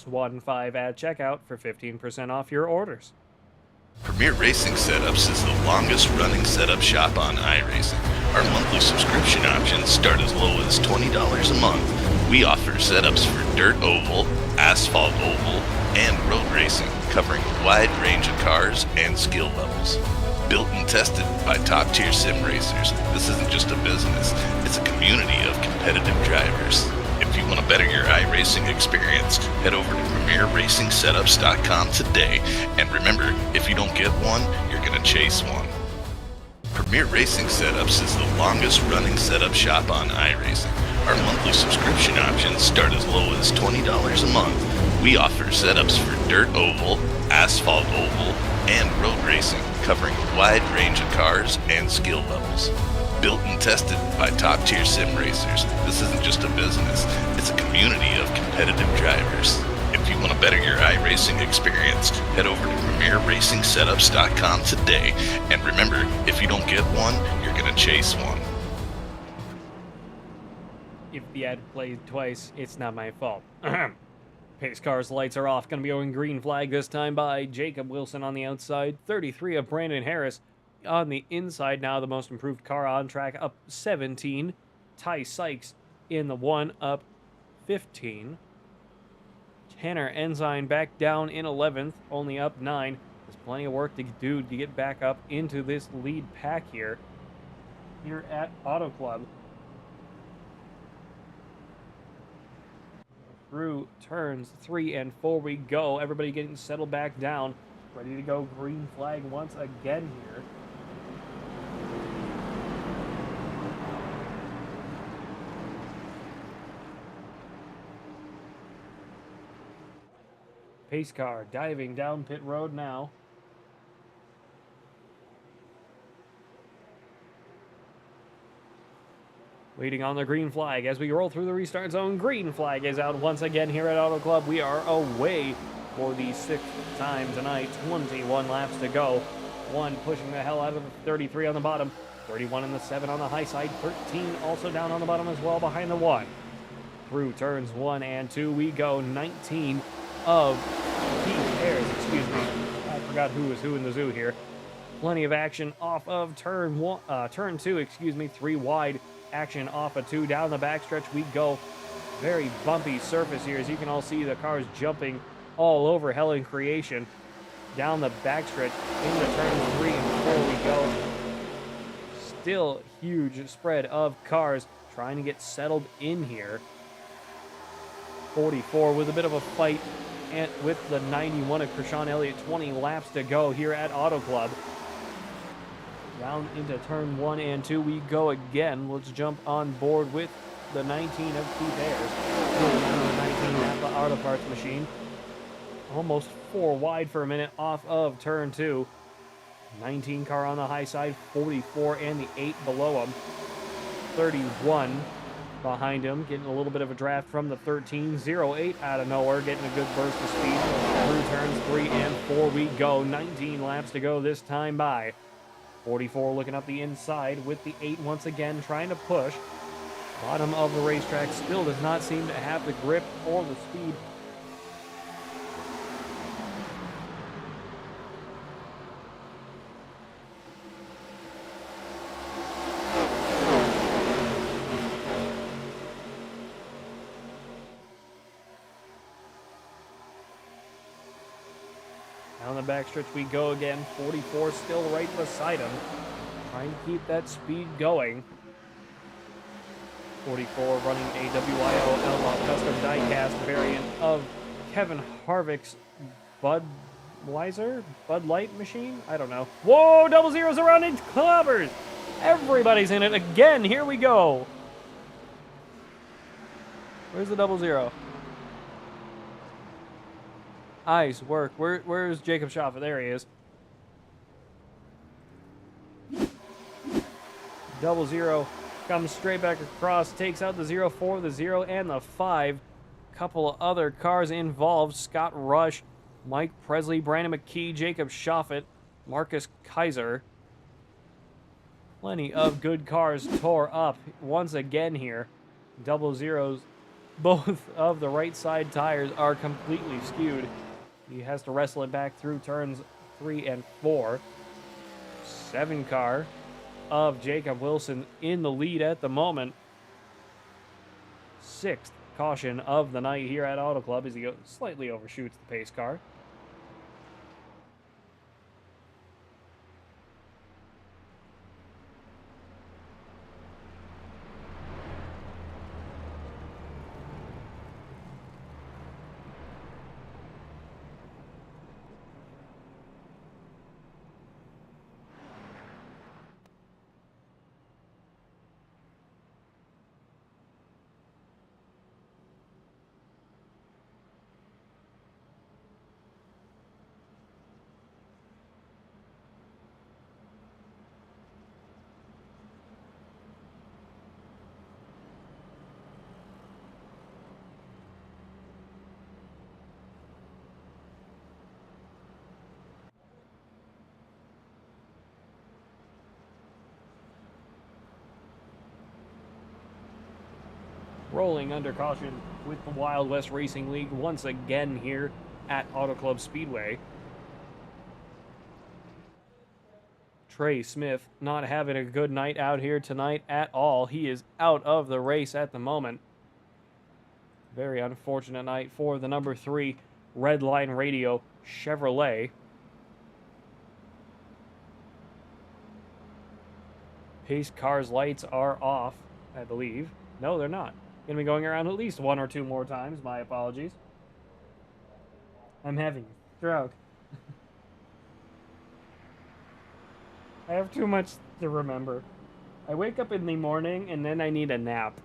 15 at checkout for 15% off your orders.
Premier Racing Setups is the longest running setup shop on iRacing. Our monthly subscription options start as low as $20 a month. We offer setups for dirt oval, asphalt oval, and road racing, covering a wide range of cars and skill levels. Built and tested by top-tier sim racers, this isn't just a business, it's a community of competitive drivers. If you want to better your iRacing experience, head over to PremierRacingSetups.com today, and remember, if you don't get one, you're going to chase one. Premier Racing Setups is the longest running setup shop on iRacing. Our monthly subscription options start as low as $20 a month. We offer setups for dirt oval, asphalt oval, and road racing, covering a wide range of cars and skill levels. Built and tested by top-tier sim racers, this isn't just a business, it's a community of competitive drivers. If you want to better your iRacing experience, head over to PremierRacingSetups.com today, and remember, if you don't get one, you're going to chase one.
If the ad played twice, it's not my fault. Pace car's lights are off. Going to be going green flag this time by Jacob Wilson on the outside. 33 of Brandon Harris on the inside. Now the most improved car on track, up 17. Ty Sykes in the 1, up 15. Tanner Ensign back down in 11th, only up 9. There's plenty of work to do to get back up into this lead pack here at Auto Club. Through turns 3 and 4 we go. Everybody getting settled back down. Ready to go green flag once again here. Pace car diving down pit road now. Waiting on the green flag as we roll through the restart zone. Green flag is out once again here at Auto Club. We are away for the 6th time tonight. 21 laps to go. 1 pushing the hell out of the 33 on the bottom. 31 in the 7 on the high side. 13 also down on the bottom as well behind the 1. Through turns 1 and 2 we go. 19 of Keith Ayers, excuse me. I forgot who was who in the zoo here. Plenty of action off of turn 2, excuse me. 3 wide. Action off of 2 down the backstretch we go. Very bumpy surface here, as you can all see the cars jumping all over hell in creation. Down the backstretch into turn 3 and 4 we go. Still huge spread of cars trying to get settled in here. 44 with a bit of a fight and with the 91 of Krishan Elliott. 20 laps to go here at Auto Club. Down into turn 1 and 2 we go again. Let's jump on board with the 19 of Keith Ayers. The 19 at the Auto Parts machine. Almost 4 wide for a minute off of turn 2. 19 car on the high side, 44 and the 8 below him. 31 behind him, getting a little bit of a draft from the 13. 08 out of nowhere, getting a good burst of speed. Through turns 3 and 4 we go. 19 laps to go this time by. 44 looking up the inside with the 8 once again trying to push. Bottom of the racetrack still does not seem to have the grip or the speed. Down the backstretch we go again. 44 still right beside him. Trying to keep that speed going. 44 running a WIO Outlaw custom diecast variant of Kevin Harvick's Bud Light machine? I don't know. Whoa, double zeros around in clubbers. Everybody's in it again. Here we go. Where's the double zero? Eyes work. Where's Jacob Schaffer? There he is. Double zero comes straight back across, takes out the 04, the 0, and the 5. Couple of other cars involved. Scott Rush, Mike Presley, Brandon McKee, Jacob Schaffet, Marcus Kaiser. Plenty of good cars tore up once again here. Double zeros. Both of the right side tires are completely skewed. He has to wrestle it back through turns 3 and 4. 7 car of Jacob Wilson in the lead at the moment. 6th caution of the night here at Auto Club as he slightly overshoots the pace car. rolling under caution with the Wild West Racing League once again here at Auto Club Speedway. Trey Smith not having a good night out here tonight at all. He is out of the race at the moment. Very unfortunate night for the number 3 Redline Radio Chevrolet. Pace car's lights are off, I believe. No, they're not. Gonna be going around at least 1 or 2 more times. My apologies. I'm having a stroke. I have too much to remember. I wake up in the morning and then I need a nap.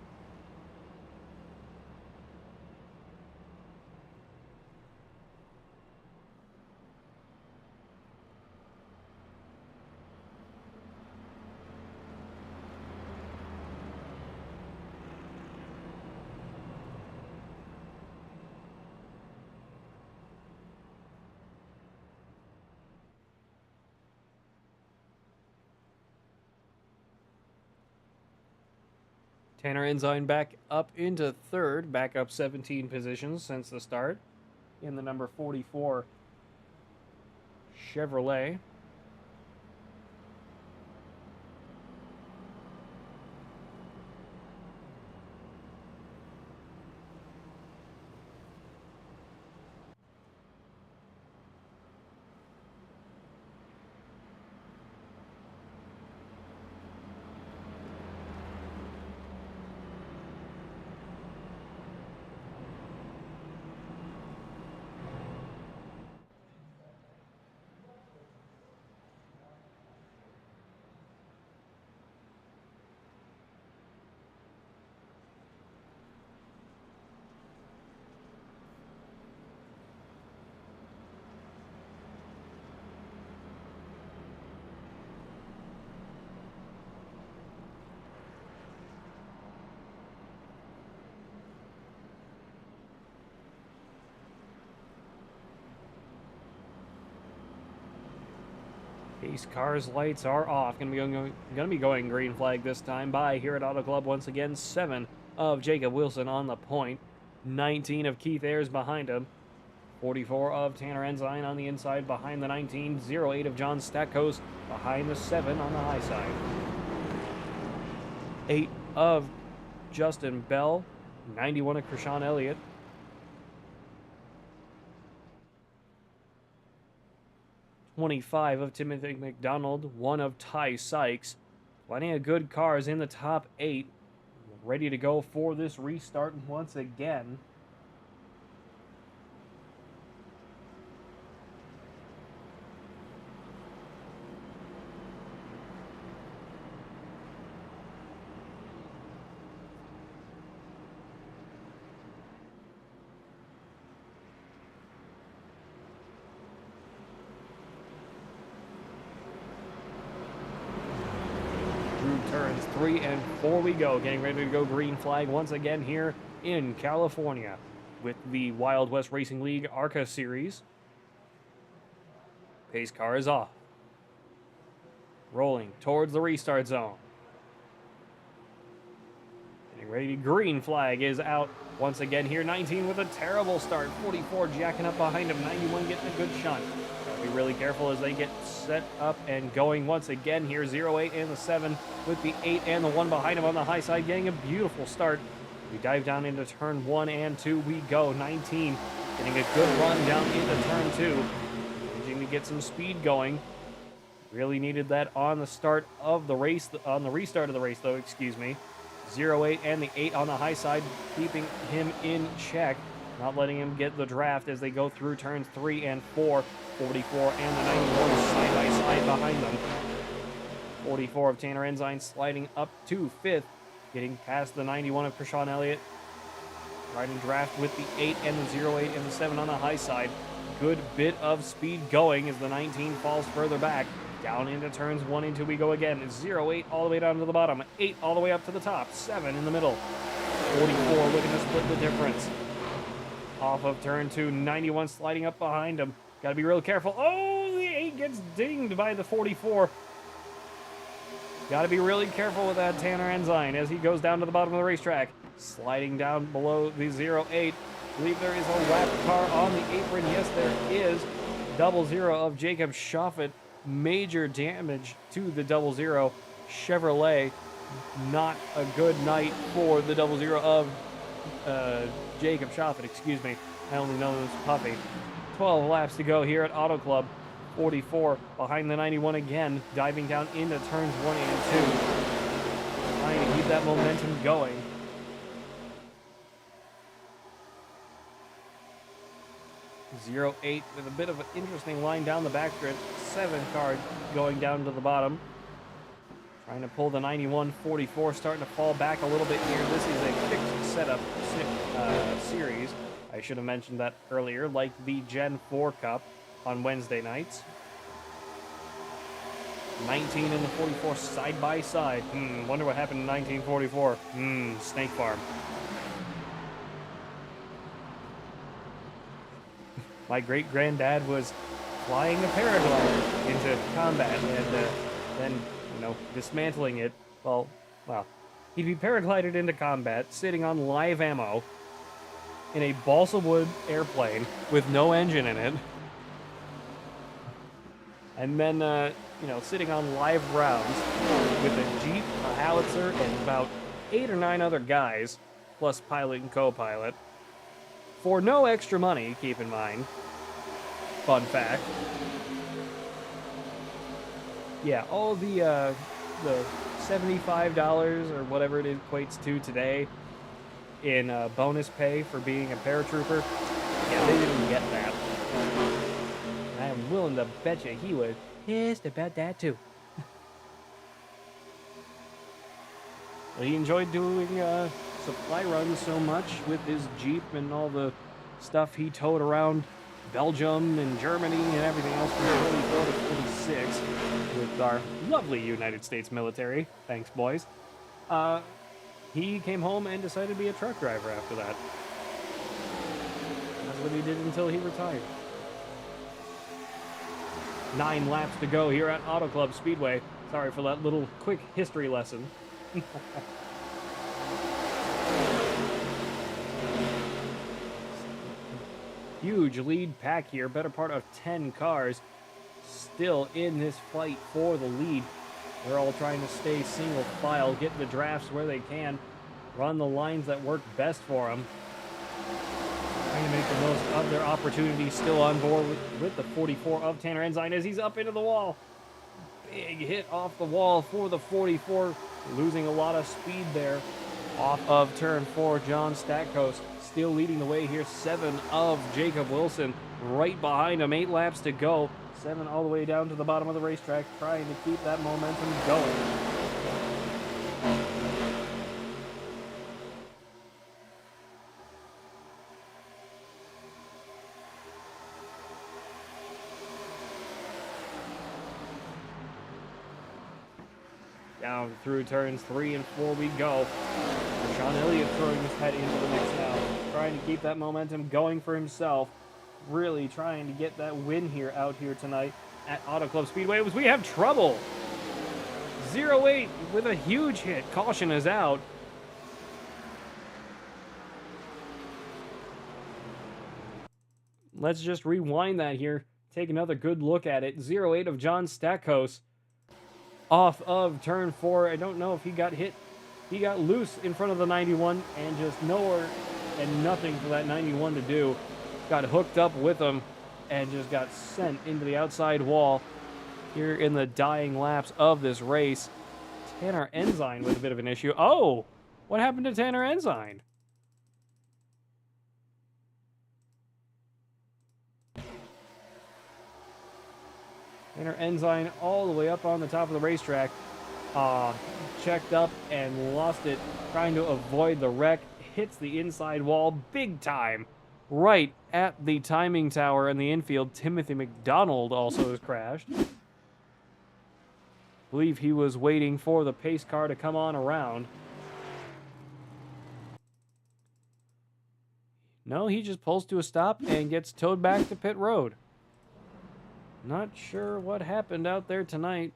Tanner Ensign back up into third, back up 17 positions since the start in the number 44 Chevrolet. Pace car's lights are off. Gonna be going green flag this time by here at Auto Club once again. 7 of Jacob Wilson on the point. 19 of Keith Ayers behind him. 44 of Tanner Ensign on the inside behind the 19. 08 of John Stackos behind the 7 on the high side. 8 of Justin Bell. 91 of Krishan Elliott. 25 of Timothy McDonald, 1 of Ty Sykes. Plenty of good cars in the top 8. Ready to go for this restart once again. Turns 3 and 4 we go, getting ready to go green flag once again here in California with the Wild West Racing League Arca Series. Pace car is off. Rolling towards the restart zone. Getting ready, green flag is out once again here. 19 with a terrible start. 44 jacking up behind him. 91 getting a good shunt. Be really careful as they get set up and going once again here. 08 and the 7 with the 8 and the 1 behind him on the high side, getting a beautiful start. We dive down into turn 1 and 2 we go. 19 getting a good run down into turn 2. Managing to get some speed going. Really needed that on the start of the race, on the restart of the race though, excuse me. 08 and the 8 on the high side, keeping him in check. Not letting him get the draft as they go through turns 3 and 4. 44 and the 91 side by side behind them. 44 of Tanner Ensign sliding up to 5th. Getting past the 91 of Krishan Elliott. Riding draft with the 8 and the 08 and the 7 on the high side. Good bit of speed going as the 19 falls further back. Down into turns 1 and 2 we go again. 08 all the way down to the bottom. 8 all the way up to the top. 7 in the middle. 44 looking to split the difference. Off of turn 2, 91 sliding up behind him. Got to be real careful. Oh, the 8 gets dinged by the 44. Got to be really careful with that Tanner Ensign as he goes down to the bottom of the racetrack. sliding down below the 08. I believe there is a lap car on the apron. Yes, there is. 00 of Jacob Shoffett. Major damage to the 00 Chevrolet. Not a good night for the 00 of Jacob Shoffett, excuse me. I only know this Puffy. 12 laps to go here at Auto Club. 44 behind the 91 again, diving down into turns 1 and 2. Trying to keep that momentum going. Zero 08 with a bit of an interesting line down the backstretch. 7 car going down to the bottom. Trying to pull the 91 44, starting to fall back a little bit here. This is a fixed setup series. I should have mentioned that earlier, like the Gen 4 Cup on Wednesday nights. 19 and the 44 side by side. Wonder what happened in 1944. Snake Farm. My great-granddad was flying a paraglider into combat and then, dismantling it. Well, he'd be paraglided into combat, sitting on live ammo in a balsa wood airplane with no engine in it. And then, sitting on live rounds with a Jeep, a howitzer, and about 8 or 9 other guys, plus pilot and co-pilot. For no extra money, keep in mind. Fun fact. Yeah, all the $75 or whatever it equates to today in bonus pay for being a paratrooper, yeah, they didn't get that. I am willing to bet you he was pissed about that too. Well, he enjoyed doing supply runs so much with his Jeep and all the stuff he towed around Belgium and Germany and everything else from 44 to 46 with our lovely United States military. Thanks, boys. He came home and decided to be a truck driver after that. That's what he did until he retired. 9 laps to go here at Auto Club Speedway. Sorry for that little quick history lesson. Huge lead pack here, better part of 10 cars still in this fight for the lead. They're all trying to stay single file, get the drafts where they can, run the lines that work best for them. Trying to make the most of their opportunities. Still on board with the 44 of Tanner Ensign as he's up into the wall. Big hit off the wall for the 44, losing a lot of speed there. Off of turn 4, John Statcoast still leading the way here. 7 of Jacob Wilson right behind him. 8 laps to go. 7 all the way down to the bottom of the racetrack, trying to keep that momentum going. Down through turns 3 and 4 we go. Sean Elliott throwing his head into the mix now, trying to keep that momentum going for himself. Really trying to get that win here out here tonight at Auto Club Speedway. We have trouble. 08 with a huge hit. Caution is out. Let's just rewind that here. Take another good look at it. 08 of John Statcoast off of turn 4. I don't know if he got hit. He got loose in front of the 91 and just nowhere and nothing for that 91 to do. Got hooked up with him and just got sent into the outside wall here in the dying laps of this race. Tanner Ensign with a bit of an issue. Oh, what happened to Tanner Ensign? Tanner Ensign all the way up on the top of the racetrack. Checked up and lost it, trying to avoid the wreck. Hits the inside wall big time. Right at the timing tower in the infield. Timothy McDonald also has crashed. I believe he was waiting for the pace car to come on around. No, he just pulls to a stop and gets towed back to pit road. Not sure what happened out there tonight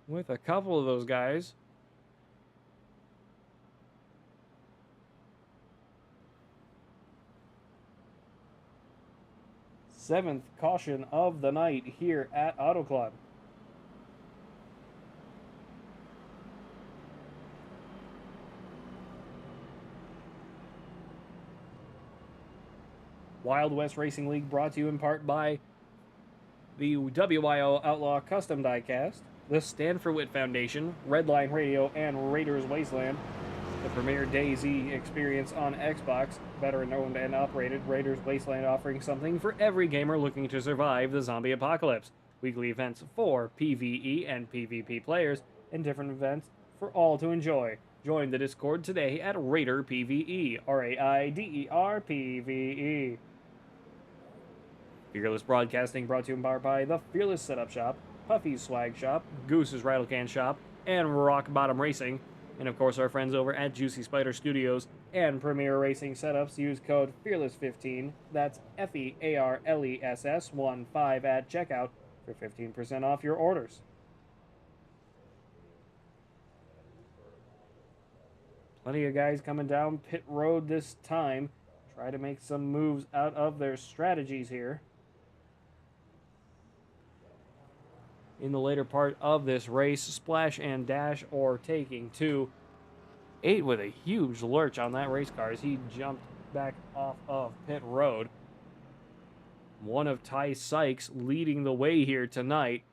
with a couple of those guys. 7th caution of the night here at Auto Club. Wild West Racing League brought to you in part by the WYO Outlaw Custom Diecast, the Stand for Wit Foundation, Redline Radio, and Raiders Wasteland, the premier DayZ experience on Xbox, veteran owned and operated. Raiders Wasteland offering something for every gamer looking to survive the zombie apocalypse. Weekly events for PvE and PvP players, and different events for all to enjoy. Join the Discord today at Raider PvE, Raider PvE. Fearless Broadcasting brought to you in part by the Fearless Setup Shop, Puffy's Swag Shop, Goose's Rattlecan Shop, and Rock Bottom Racing. And of course our friends over at Juicy Spider Studios and Premier Racing Setups. Use code FEARLESS15, that's FEARLESS 15 at checkout for 15% off your orders. Plenty of guys coming down pit road this time. Try to make some moves out of their strategies here. In the later part of this race, Splash and Dash or taking 2-8 with a huge lurch on that race car as he jumped back off of pit road. One of Ty Sykes leading the way here tonight,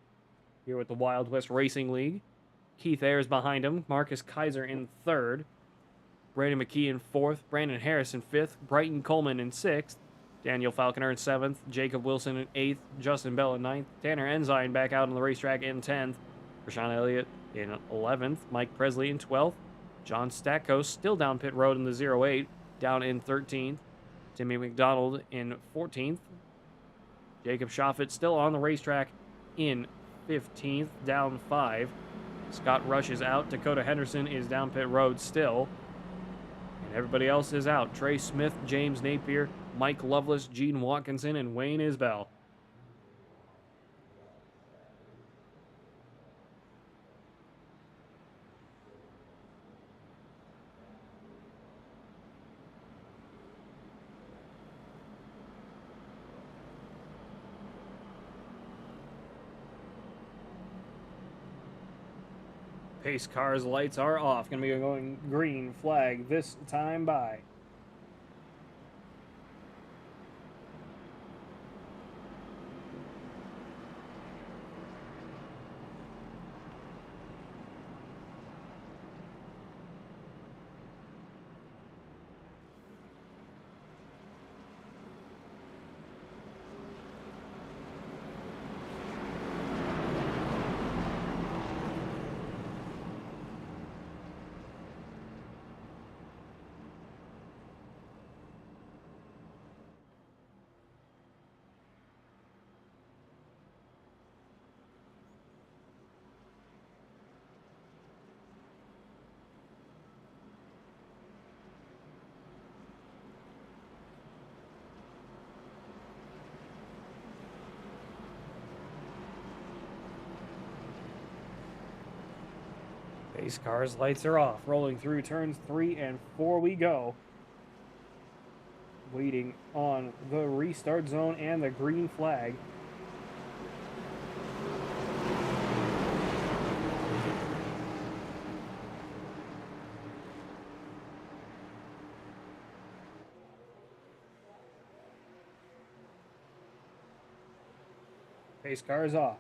here with the Wild West Racing League. Keith Ayers behind him, Marcus Kaiser in 3rd, Brandon McKee in 4th, Brandon Harris in 5th, Brighton Coleman in 6th, Daniel Falconer in 7th, Jacob Wilson in 8th, Justin Bell in 9th, Tanner Ensign back out on the racetrack in 10th, Rashawn Elliott in 11th, Mike Presley in 12th, John Stackos still down pit road in the 08, down in 13th, Timmy McDonald in 14th, Jacob Shoffett still on the racetrack in 15th, down 5, Scott Rush is out, Dakota Henderson is down pit road still, and everybody else is out. Trey Smith, James Napier, Mike Lovelace, Gene Watkinson, and Wayne Isbell. Pace car's lights are off. Going to be going green flag this time by. Pace car's lights are off. Rolling through turns 3 and 4 we go. Waiting on the restart zone and the green flag. Pace car is off.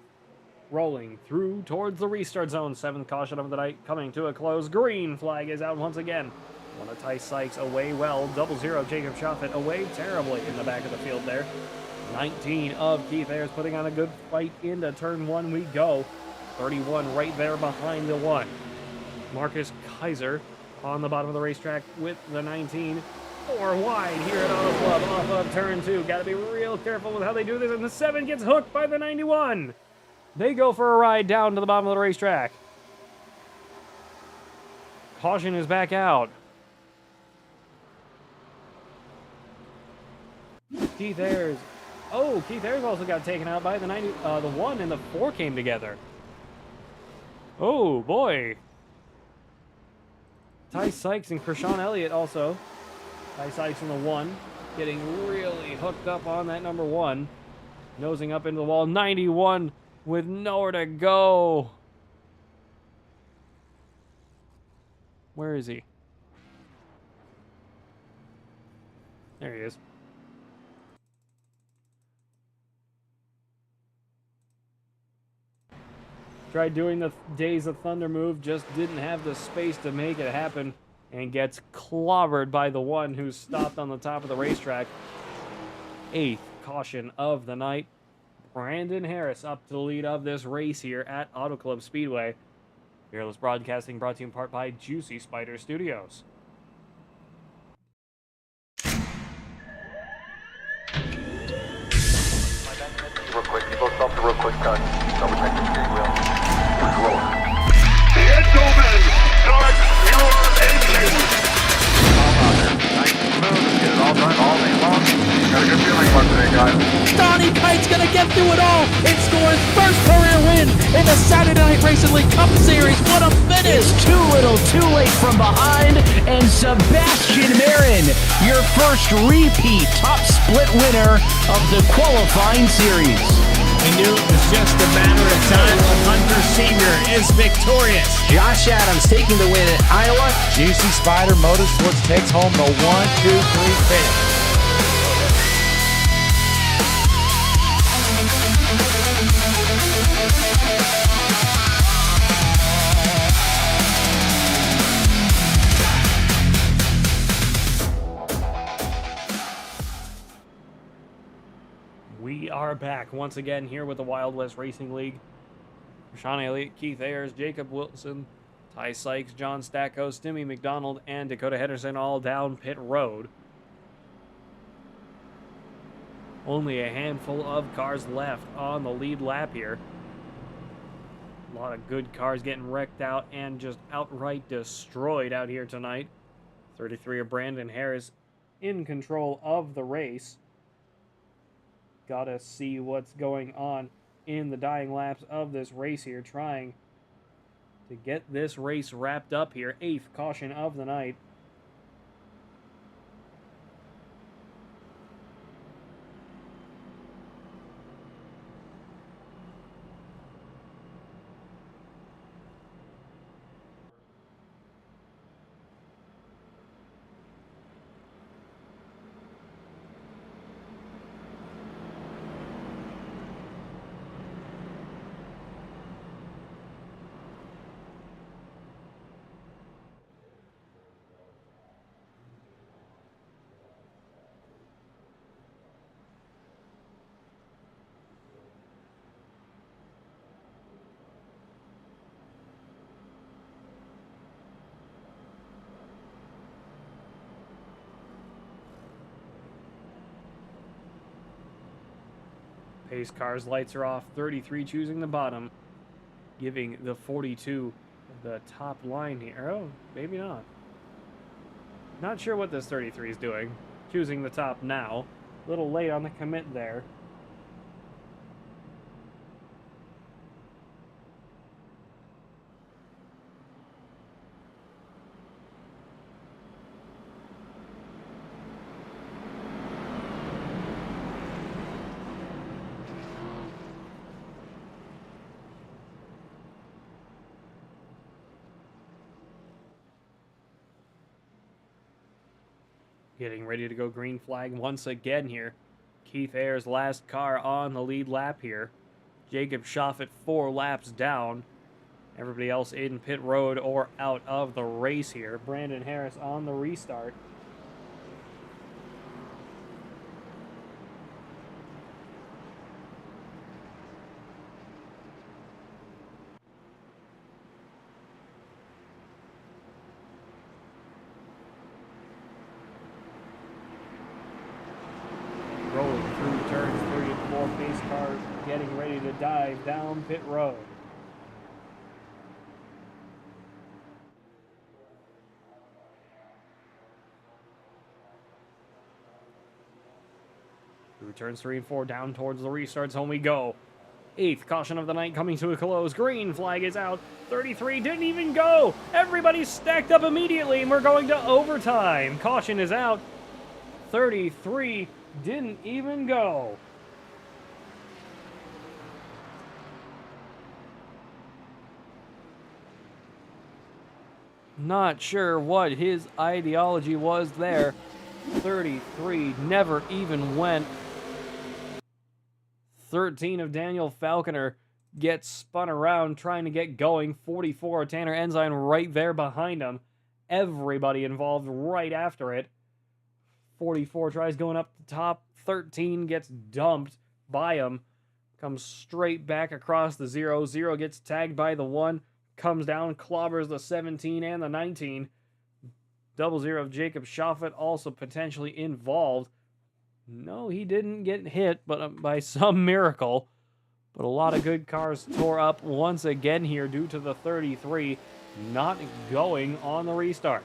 Rolling through towards the restart zone. 7th caution of the night coming to a close. Green flag is out once again. One of Ty Sykes away well. 00 Jacob Shoffett away terribly in the back of the field there. 19 of Keith Ayers putting on a good fight into turn 1 we go. 31 right there behind the 1. Marcus Kaiser on the bottom of the racetrack with the 19. 4 wide here at Auto Club off of turn 2. Got to be real careful with how they do this. And the 7 gets hooked by the 91. They go for a ride down to the bottom of the racetrack. Caution is back out. Keith Ayers. Oh, Keith Ayers also got taken out by the 1 and the 4 came together. Oh, boy. Ty Sykes and Krishan Elliott also. Ty Sykes in the 1, getting really hooked up on that number 1. nosing up into the wall. 91 with nowhere to go. Where is he? There he is. Tried doing the Days of Thunder move, just didn't have the space to make it happen, and gets clobbered by the one who stopped on the top of the racetrack. 8th caution of the night. Brandon Harris up to the lead of this race here at Auto Club Speedway. Fearless Broadcasting brought to you in part by Juicy Spider Studios.
Real quick, you both stop the real quick touch. Double check the steering wheel.
Gentlemen, start your engines.
Nice and smooth. Get it all done all day long. Got a good feeling about today, guys.
Donnie Kite's gonna get through it all and score his first career win in the Saturday Night Racing League Cup Series. What a finish!
Too little, too late from behind, and Sebastian Marin, your first repeat top split winner of the qualifying series.
We knew it was just a matter of time. Hunter Sr. is victorious.
Josh Adams taking the win at Iowa.
Juicy Spider Motorsports takes home the 1, 2, 3 finish.
We are back once again here with the Wild West Racing League. Sean Elliott, Keith Ayers, Jacob Wilson, Ty Sykes, John Stackos, Timmy McDonald, and Dakota Henderson all down pit road. Only a handful of cars left on the lead lap here. A lot of good cars getting wrecked out and just outright destroyed out here tonight. 33 of Brandon Harris in control of the race. Gotta see what's going on in the dying laps of this race here, trying to get this race wrapped up here. 8th caution of the night. Pace car's lights are off. 33 choosing the bottom, giving the 42 the top line here. Oh, maybe not. Not sure what this 33 is doing. Choosing the top now. A little late on the commit there. Getting ready to go green flag once again here. Keith Ayers' last car on the lead lap here. Jacob Schaffet 4 laps down. Everybody else in pit road or out of the race here. Brandon Harris on the restart. Rolling through turns 3 and 4, pace car getting ready to dive down pit road. Through turns 3 and 4, down towards the restart zone we go. 8th caution of the night coming to a close. Green flag is out. 33 didn't even go. Everybody's stacked up immediately, and we're going to overtime. Caution is out. 33 didn't even go. Not sure what his ideology was there. 33 never even went. 13 of Daniel Falconer gets spun around trying to get going. 44 of Tanner Ensign right there behind him. Everybody involved right after it. 44 tries going up the top. 13 gets dumped by him. Comes straight back across the 0. 0 gets tagged by the 1. Comes down, clobbers the 17 and the 19. 00 of Jacob Schoffet also potentially involved. No, he didn't get hit, but by some miracle. But a lot of good cars tore up once again here due to the 33 not going on the restart.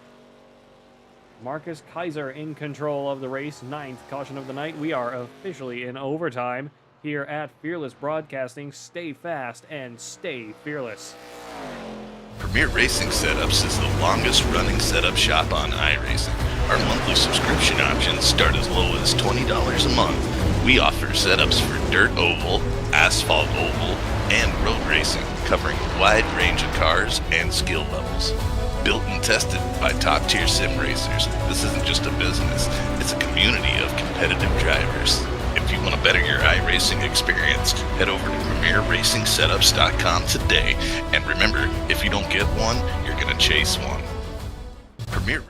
Marcus Kaiser in control of the race, 9th caution of the night. We are officially in overtime here at Fearless Broadcasting. Stay fast and stay fearless.
Premier Racing Setups is the longest running setup shop on iRacing. Our monthly subscription options start as low as $20 a month. We offer setups for dirt oval, asphalt oval, and road racing, covering a wide range of cars and skill levels. Built and tested by top-tier sim racers, this isn't just a business, it's a community of competitive drivers. If you want to better your iRacing experience, head over to PremierRacingSetups.com today. And remember, if you don't get one, you're going to chase one. Premier.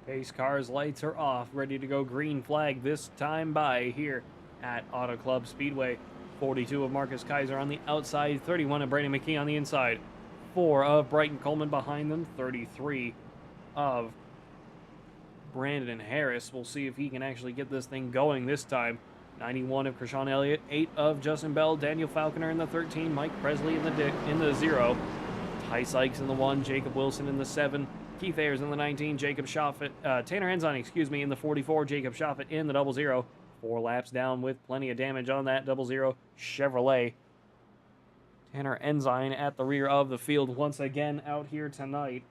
Pace car's lights are off, ready to go green flag this time by here at Auto Club Speedway. 42 of Marcus Kaiser on the outside, 31 of Brandon McKee on the inside, 4 of Brighton Coleman behind them, 33 of Brandon Harris. We'll see if he can actually get this thing going this time. 91 of Krishan Elliott, 8 of Justin Bell, Daniel Falconer in the 13, Mike Presley in the 0, Ty Sykes in the 1, Jacob Wilson in the 7, Keith Ayers in the 19, Jacob Schoffet, Tanner Ensign, in the 44, Jacob Schoffet in the 00. 4 laps down with plenty of damage on that 00 Chevrolet. Tanner Ensign at the rear of the field once again out here tonight.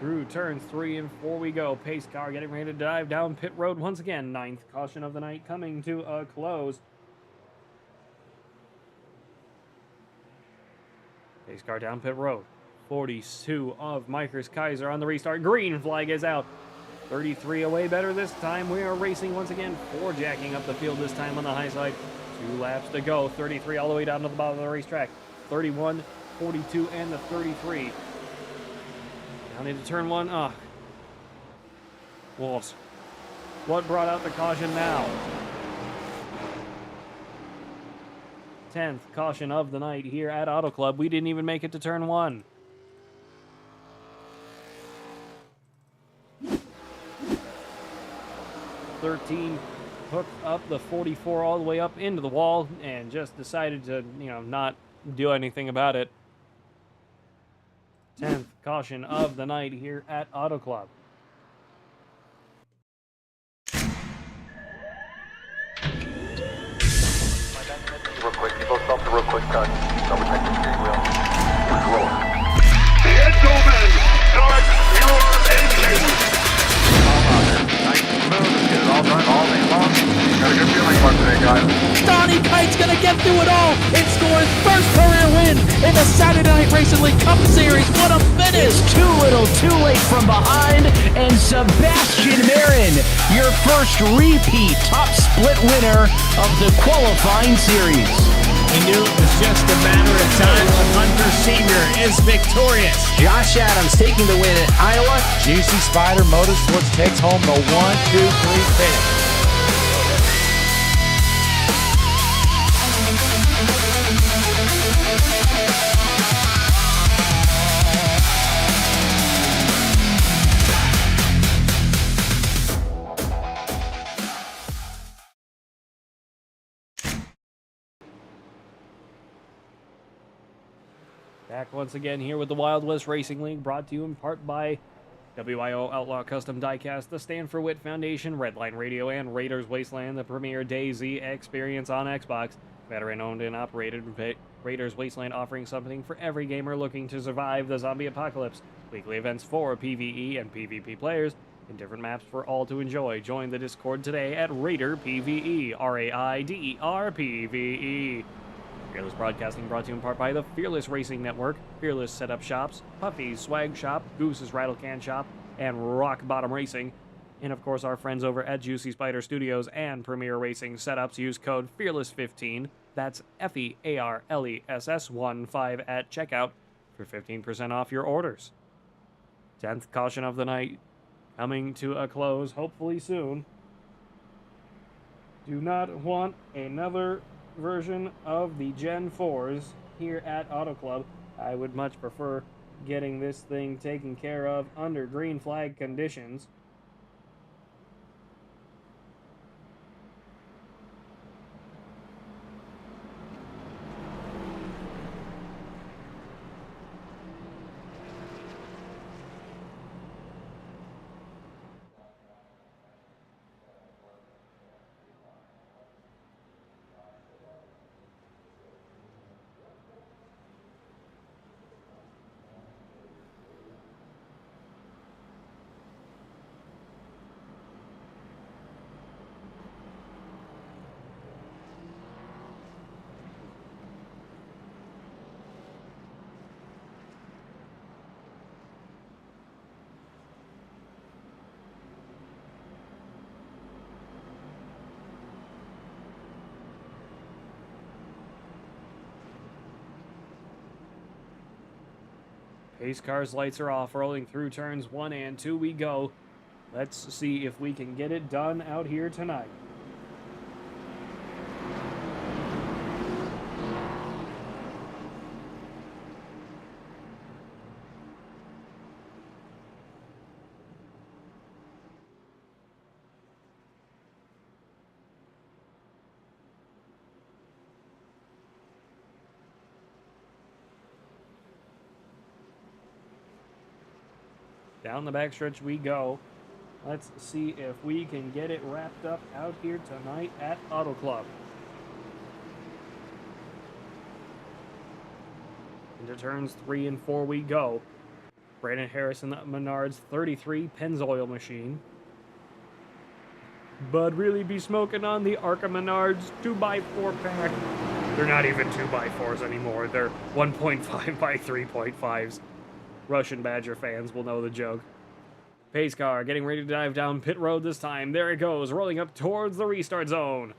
Through turns 3 and 4 we go. Pace car getting ready to dive down pit road once again. 9th caution of the night coming to a close. Pace car down pit road. 42 of Marcus Kaiser on the restart. Green flag is out. 33 away better this time. We are racing once again. 4 jacking up the field this time on the high side. 2 laps to go. 33 all the way down to the bottom of the racetrack. 31, 42, and the 33. Down into turn 1. Wolves. What brought out the caution now? 10th caution of the night here at Auto Club. We didn't even make it to turn 1. '13 hooked up the 44 all the way up into the wall and just decided to, not do anything about it. 10th caution of the night here at Auto Club.
Real quick, you both stop the real quick cut. Double check the steering wheel.
Gentlemen, start your engines.
Nice and smooth. Get it all done all day long. Got a good feeling about today, guys.
Donnie Kite's gonna get through it all and score his first career win in the Saturday Night Racing League Cup Series. What a finish!
Too little, too late from behind, and Sebastian Marin, your first repeat top split winner of the qualifying series.
We knew it was just a matter of time when Hunter Sr. is victorious.
Josh Adams taking the win at Iowa. Juicy Spider Motorsports takes home the 1-2-3 finish.
Back once again here with the Wild West Racing League, brought to you in part by WIO Outlaw Custom Diecast, the Stand for Wit Foundation, Redline Radio, and Raiders Wasteland, the premier DayZ experience on Xbox. Veteran-owned and operated, Raiders Wasteland offering something for every gamer looking to survive the zombie apocalypse. Weekly events for PvE and PvP players, and different maps for all to enjoy. Join the Discord today at Raider PvE, RAIDER PvE. Fearless Broadcasting brought to you in part by the Fearless Racing Network, Fearless Setup Shops, Puffy's Swag Shop, Goose's Rattlecan Shop, and Rock Bottom Racing. And of course our friends over at Juicy Spider Studios and Premier Racing Setups. Use code FEARLESS15, that's FEARLESS15 at checkout for 15% off your orders. 10th caution of the night coming to a close, hopefully soon. Do not want another version of the Gen 4s here at Auto Club. I would much prefer getting this thing taken care of under green flag conditions. Pace car's lights are off, rolling through turns 1 and 2 we go. Let's see if we can get it done out here tonight. Down the backstretch we go. Let's see if we can get it wrapped up out here tonight at Auto Club. Into turns 3 and 4 we go. Brandon Harrison Menard's 33 Pennzoil machine. But really be smoking on the Arca Menards 2x4 pack. They're not even 2x4s anymore. They're 1.5 by 3.5s. Russian Badger fans will know the joke. Pace car getting ready to dive down pit road this time. There it goes, rolling up towards the restart zone.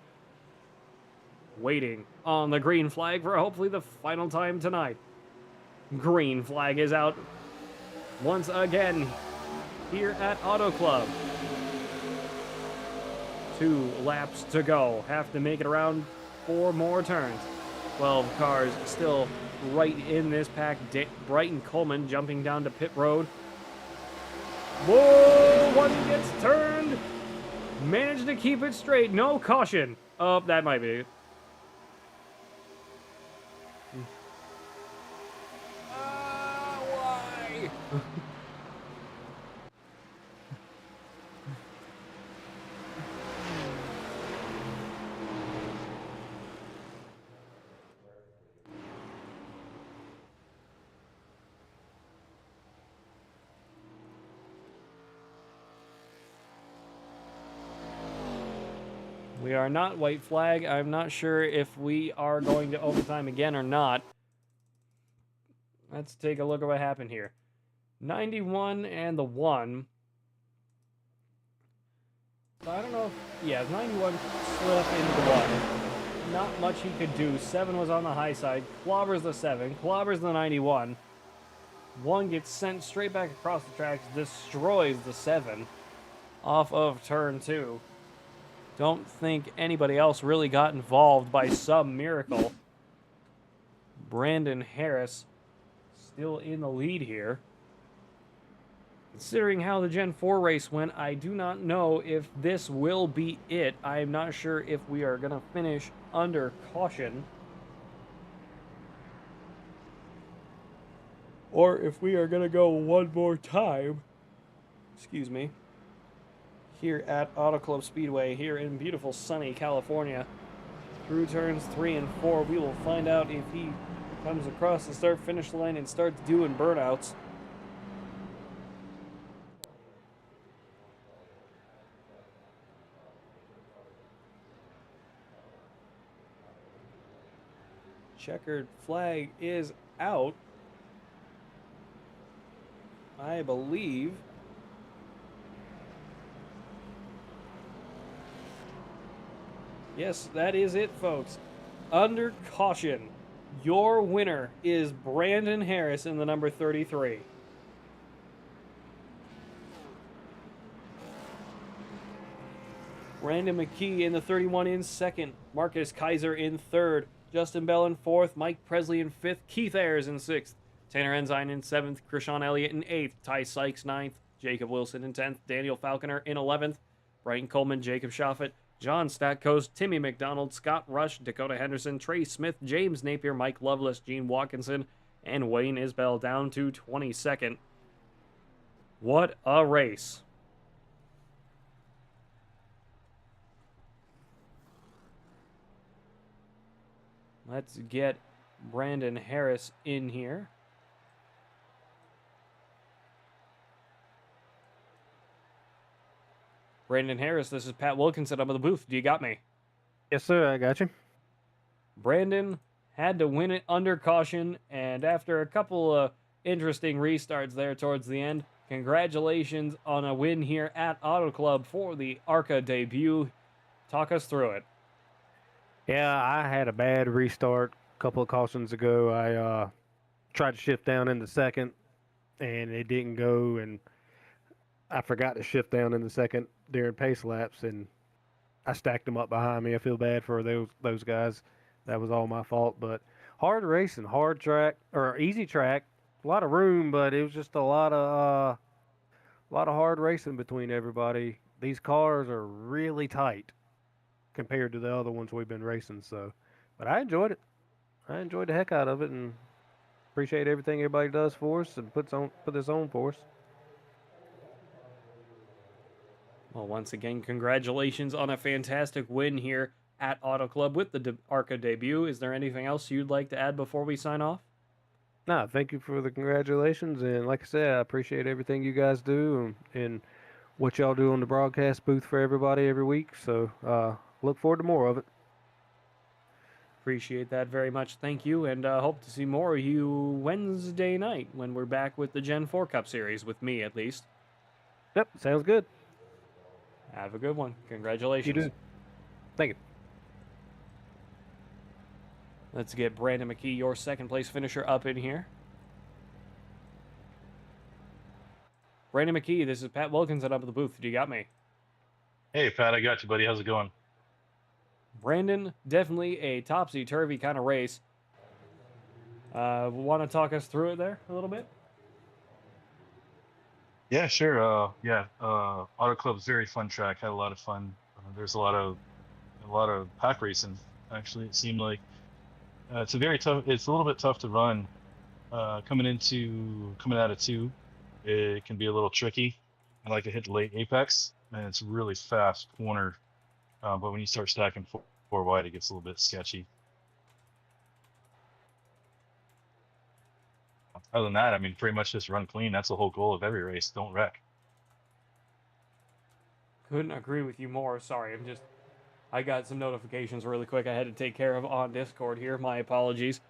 waiting on the green flag for hopefully the final time tonight. Green flag is out once again here at Auto Club. 2 laps to go. Have to make it around 4 more turns. 12 cars still right in this pack. Brighton Coleman jumping down to pit road. Whoa, one gets turned. Managed to keep it straight. No caution. Oh, that might be it. Why? We are not white flag. I'm not sure if we are going to overtime again or not. Let's take a look at what happened here. 91 and the 1. So I don't know if... Yeah, 91 slid up into the 1. Not much he could do. 7 was on the high side. Clobbers the 7. Clobbers the 91. 1 gets sent straight back across the tracks. Destroys the 7 off of turn 2. Don't think anybody else really got involved by some miracle. Brandon Harris still in the lead here. Considering how the Gen 4 race went, I do not know if this will be it. I'm not sure if we are going to finish under caution, or if we are going to go one more time. Excuse me. Here at Auto Club Speedway, here in beautiful sunny California. Through turns 3 and 4, we will find out if he comes across the start-finish line and starts doing burnouts. Checkered flag is out, I believe. Yes, that is it, folks. Under caution, your winner is Brandon Harris in the number 33. Brandon McKee in the 31 in second. Marcus Kaiser in third. Justin Bell in fourth. Mike Presley in fifth. Keith Ayers in sixth. Tanner Ensign in seventh. Krishan Elliott in eighth. Ty Sykes ninth. Jacob Wilson in 10th. Daniel Falconer in 11th. Brighton Coleman, Jacob Schaffet, John Statcoast, Timmy McDonald, Scott Rush, Dakota Henderson, Trey Smith, James Napier, Mike Lovelace, Gene Watkinson, and Wayne Isbell down to 22nd. What a race. Let's get Brandon Harris in here. Brandon Harris, this is Pat Wilkinson up at the booth. Do you got me?
Yes, sir. I got you.
Brandon had to win it under caution, and after a couple of interesting restarts there towards the end, congratulations on a win here at Auto Club for the Arca debut. Talk us through it.
Yeah, I had a bad restart a couple of cautions ago. I tried to shift down in the second, and it didn't go, and I forgot to shift down in the second during pace laps, and I stacked them up behind me. I feel bad for those guys. That was all my fault. But hard racing, hard track, or easy track, a lot of room, but it was just a lot of hard racing between everybody. These cars are really tight compared to the other ones we've been racing. So, but I enjoyed it. I enjoyed the heck out of it, and appreciate everything everybody does for us and put this on for us.
Well, once again, congratulations on a fantastic win here at Auto Club with the Arca debut. Is there anything else you'd like to add before we sign off?
No, thank you for the congratulations. And like I said, I appreciate everything you guys do and what y'all do on the broadcast booth for everybody every week. So look forward to more of it.
Appreciate that very much. Thank you. And hope to see more of you Wednesday night when we're back with the Gen 4 Cup Series, with me at least.
Yep, sounds good.
Have a good one. Congratulations.
You do. Thank you.
Let's get Brandon McKee, your second place finisher, up in here. Brandon McKee, this is Pat Wilkinson up at the booth. Do you got me?
Hey, Pat, I got you, buddy. How's it going?
Brandon, definitely a topsy-turvy kind of race. Want to talk us through it there a little bit?
Yeah, sure. Auto Club's very fun track. Had a lot of fun. There's a lot of pack racing. Actually, it seemed like it's a little bit tough to run. Coming out of 2, it can be a little tricky. I like to hit the late apex, and it's really fast corner. But when you start stacking four wide, it gets a little bit sketchy. Other than that, I mean, pretty much just run clean. That's the whole goal of every race. Don't wreck.
Couldn't agree with you more. Sorry, I got some notifications really quick I had to take care of on Discord here. My apologies.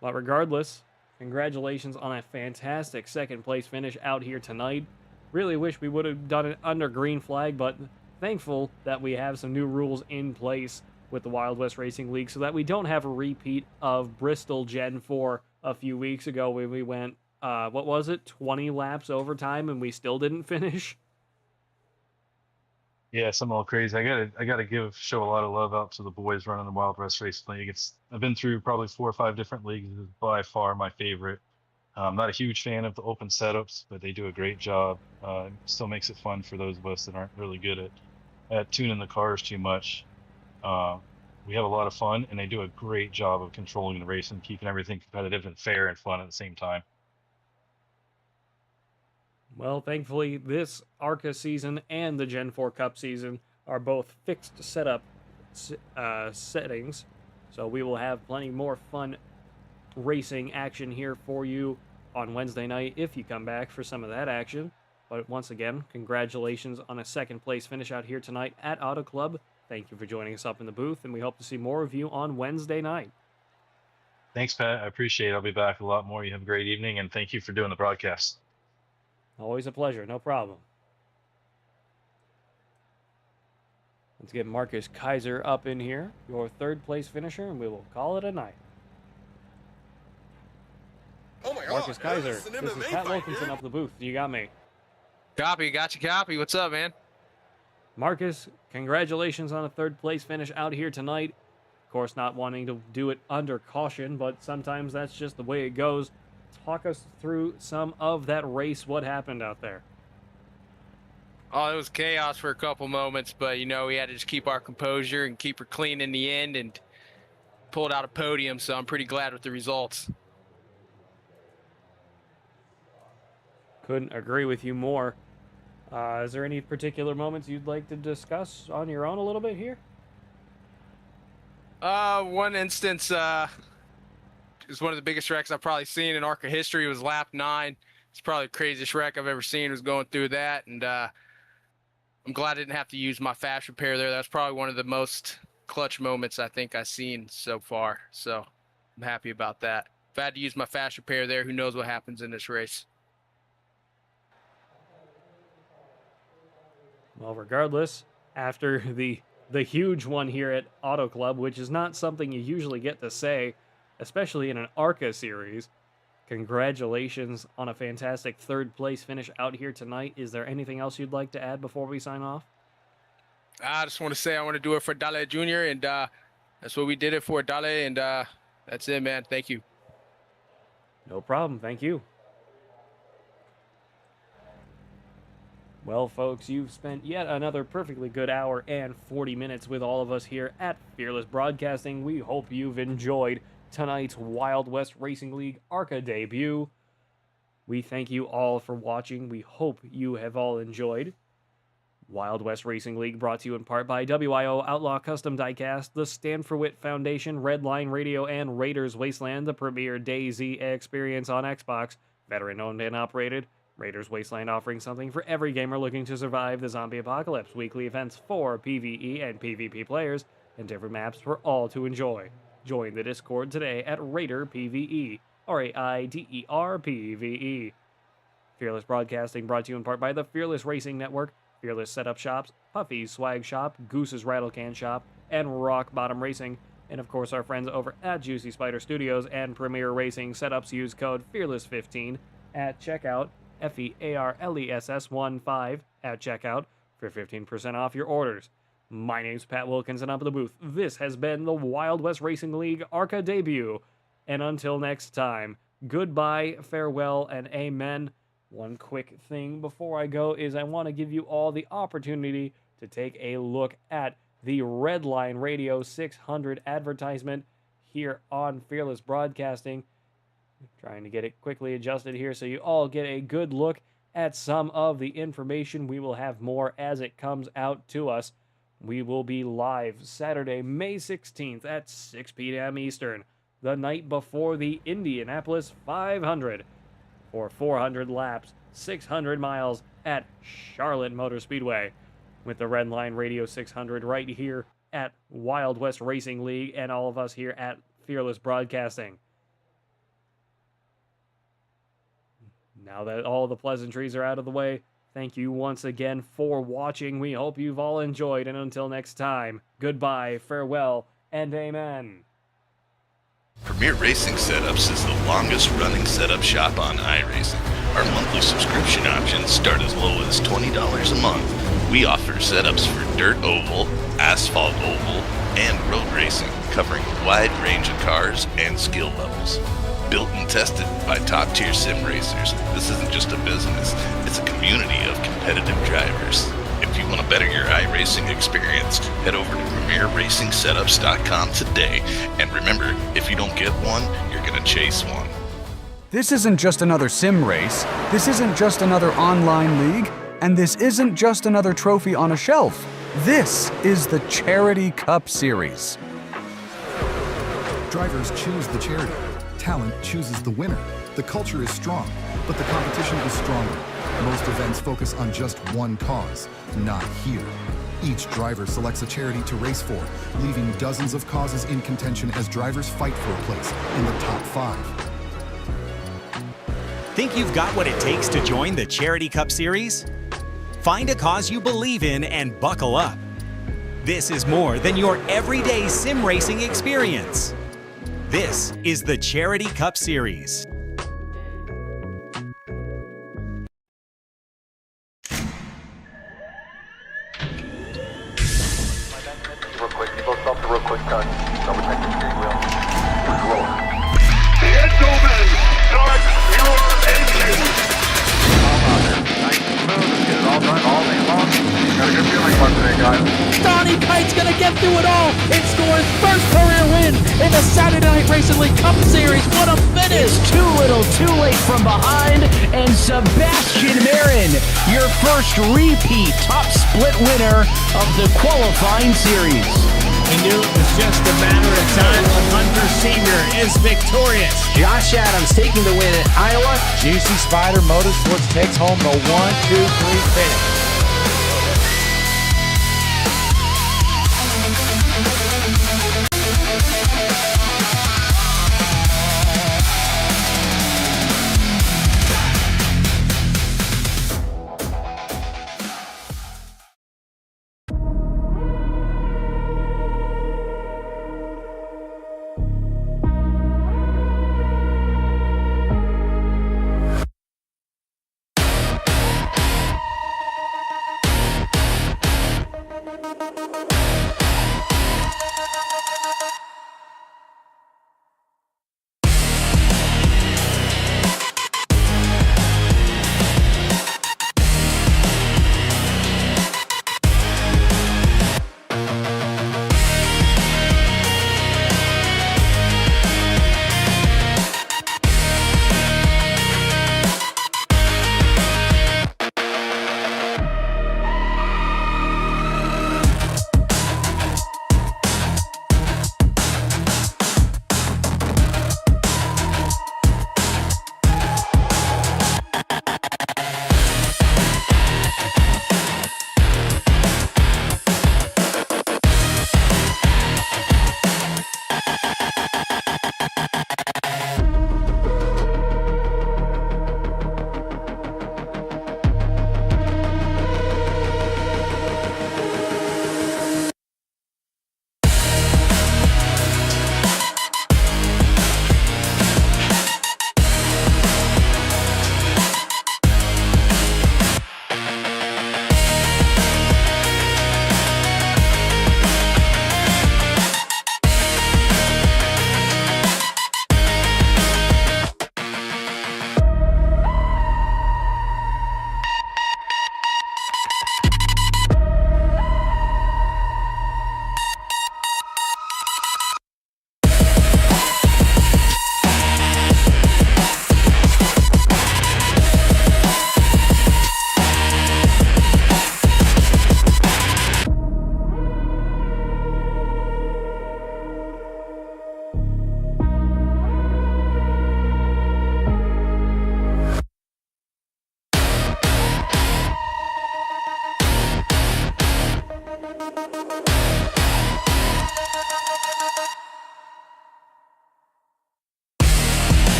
But regardless, congratulations on a fantastic second place finish out here tonight. Really wish we would have done it under green flag, but thankful that we have some new rules in place with the Wild West Racing League so that we don't have a repeat of Bristol Gen 4 a few weeks ago when we went, 20 laps overtime and we still didn't finish?
Yeah, something all crazy. I gotta show a lot of love out to the boys running the Wild West Racing League. I've been through probably 4 or 5 different leagues. It's by far my favorite. I'm not a huge fan of the open setups, but they do a great job. Still makes it fun for those of us that aren't really good at tuning the cars too much. We have a lot of fun, and they do a great job of controlling the race and keeping everything competitive and fair and fun at the same time.
Well, thankfully, this Arca season and the Gen 4 Cup season are both fixed setup settings, so we will have plenty more fun racing action here for you on Wednesday night if you come back for some of that action. But once again, congratulations on a second place finish out here tonight at Auto Club. Thank you for joining us up in the booth, and we hope to see more of you on Wednesday night.
Thanks, Pat. I appreciate it. I'll be back a lot more. You have a great evening, and thank you for doing the broadcast.
Always a pleasure. No problem. Let's get Marcus Kaiser up in here, your third place finisher, and we will call it a night.
Oh my
Marcus
God,
Kaiser,
this is an
this is
MMA
Pat
fight,
Wilkinson
dude.
up the booth. You got me.
Copy, copy. What's up, man?
Marcus, congratulations on a third place finish out here tonight. Of course, not wanting to do it under caution, but sometimes that's just the way it goes. Talk us through some of that race. What happened out there?
Oh, it was chaos for a couple moments, but, we had to just keep our composure and keep her clean in the end and pulled out a podium, so I'm pretty glad with the results.
Couldn't agree with you more. Is there any particular moments you'd like to discuss on your own a little bit here?
One instance, is one of the biggest wrecks I've probably seen in Arca history. Was lap 9. It's probably the craziest wreck I've ever seen, was going through that, and I'm glad I didn't have to use my fast repair there. That's probably one of the most clutch moments I think I've seen so far, so I'm happy about that. If I had to use my fast repair there, who knows what happens in this race.
Well, regardless, after the huge one here at Auto Club, which is not something you usually get to say, especially in an Arca series, congratulations on a fantastic third place finish out here tonight. Is there anything else you'd like to add before we sign off?
I just want to say I want to do it for Dale Jr., and that's what we did it for, Dale, and that's it, man. Thank you.
No problem. Thank you. Well, folks, you've spent yet another perfectly good hour and 40 minutes with all of us here at Fearless Broadcasting. We hope you've enjoyed tonight's Wild West Racing League Arca debut. We thank you all for watching. We hope you have all enjoyed. Wild West Racing League brought to you in part by WIO Outlaw Custom Diecast, the Stand for Wit Foundation, Redline Radio, and Raiders Wasteland, the premier DayZ experience on Xbox, veteran owned and operated. Raiders Wasteland offering something for every gamer looking to survive the zombie apocalypse. Weekly events for PvE and PvP players, and different maps for all to enjoy. Join the Discord today at Raider PvE, Raider PvE. Fearless Broadcasting brought to you in part by the Fearless Racing Network, Fearless Setup Shops, Puffy's Swag Shop, Goose's Rattlecan Shop, and Rock Bottom Racing. And of course, our friends over at Juicy Spider Studios and Premier Racing Setups use code FEARLESS15 at checkout, FEARLESS15 at checkout for 15% off your orders. My name's Pat Wilkins, and I'm at the booth. This has been the Wild West Racing League Arca debut. And until next time, goodbye, farewell, and amen. One quick thing before I go is I want to give you all the opportunity to take a look at the Redline Radio 600 advertisement here on Fearless Broadcasting. Trying to get it quickly adjusted here so you all get a good look at some of the information. We will have more as it comes out to us. We will be live Saturday, May 16th at 6 p.m. Eastern, the night before the Indianapolis 500 for 400 laps, 600 miles at Charlotte Motor Speedway, with the Redline Radio 600 right here at Wild West Racing League and all of us here at Fearless Broadcasting. Now that all the pleasantries are out of the way, thank you once again for watching. We hope you've all enjoyed, and until next time, goodbye, farewell, and amen.
Premier Racing Setups is the longest running setup shop on iRacing. Our monthly subscription options start as low as $20 a month. We offer setups for dirt oval, asphalt oval, and road racing, covering a wide range of cars and skill levels. Built and tested by top-tier sim racers, this isn't just a business, it's a community of competitive drivers. If you want to better your iRacing experience, head over to PremierRacingSetups.com today. And remember, if you don't get one, you're going to chase one.
This isn't just another sim race, this isn't just another online league, and this isn't just another trophy on a shelf. This is the Charity Cup Series.
Drivers choose the charity. Talent chooses the winner. The culture is strong, but the competition is stronger. Most events focus on just one cause, not here. Each driver selects a charity to race for, leaving dozens of causes in contention as drivers fight for a place in the top 5.
Think you've got what it takes to join the Charity Cup Series? Find a cause you believe in and buckle up. This is more than your everyday sim racing experience. This is the Charity Cup Series.
Real quick, you both stop the real quick cut. Double check the steering wheel.
Gentlemen, start your engines.
Nice and smooth. Get it all done all day long. Got a good feeling about today, guys.
Donnie Kite's gonna get through it all and score his first career win in the Saturday Night Racing League Cup Series. What a finish!
Too little, too late from behind, and Sebastian Marin, your first repeat top split winner of the qualifying series.
He knew it was just a matter of time. Hunter Sr. is victorious.
Josh Adams taking the win at Iowa. Juicy Spider Motorsports takes home the 1-2-3 finish.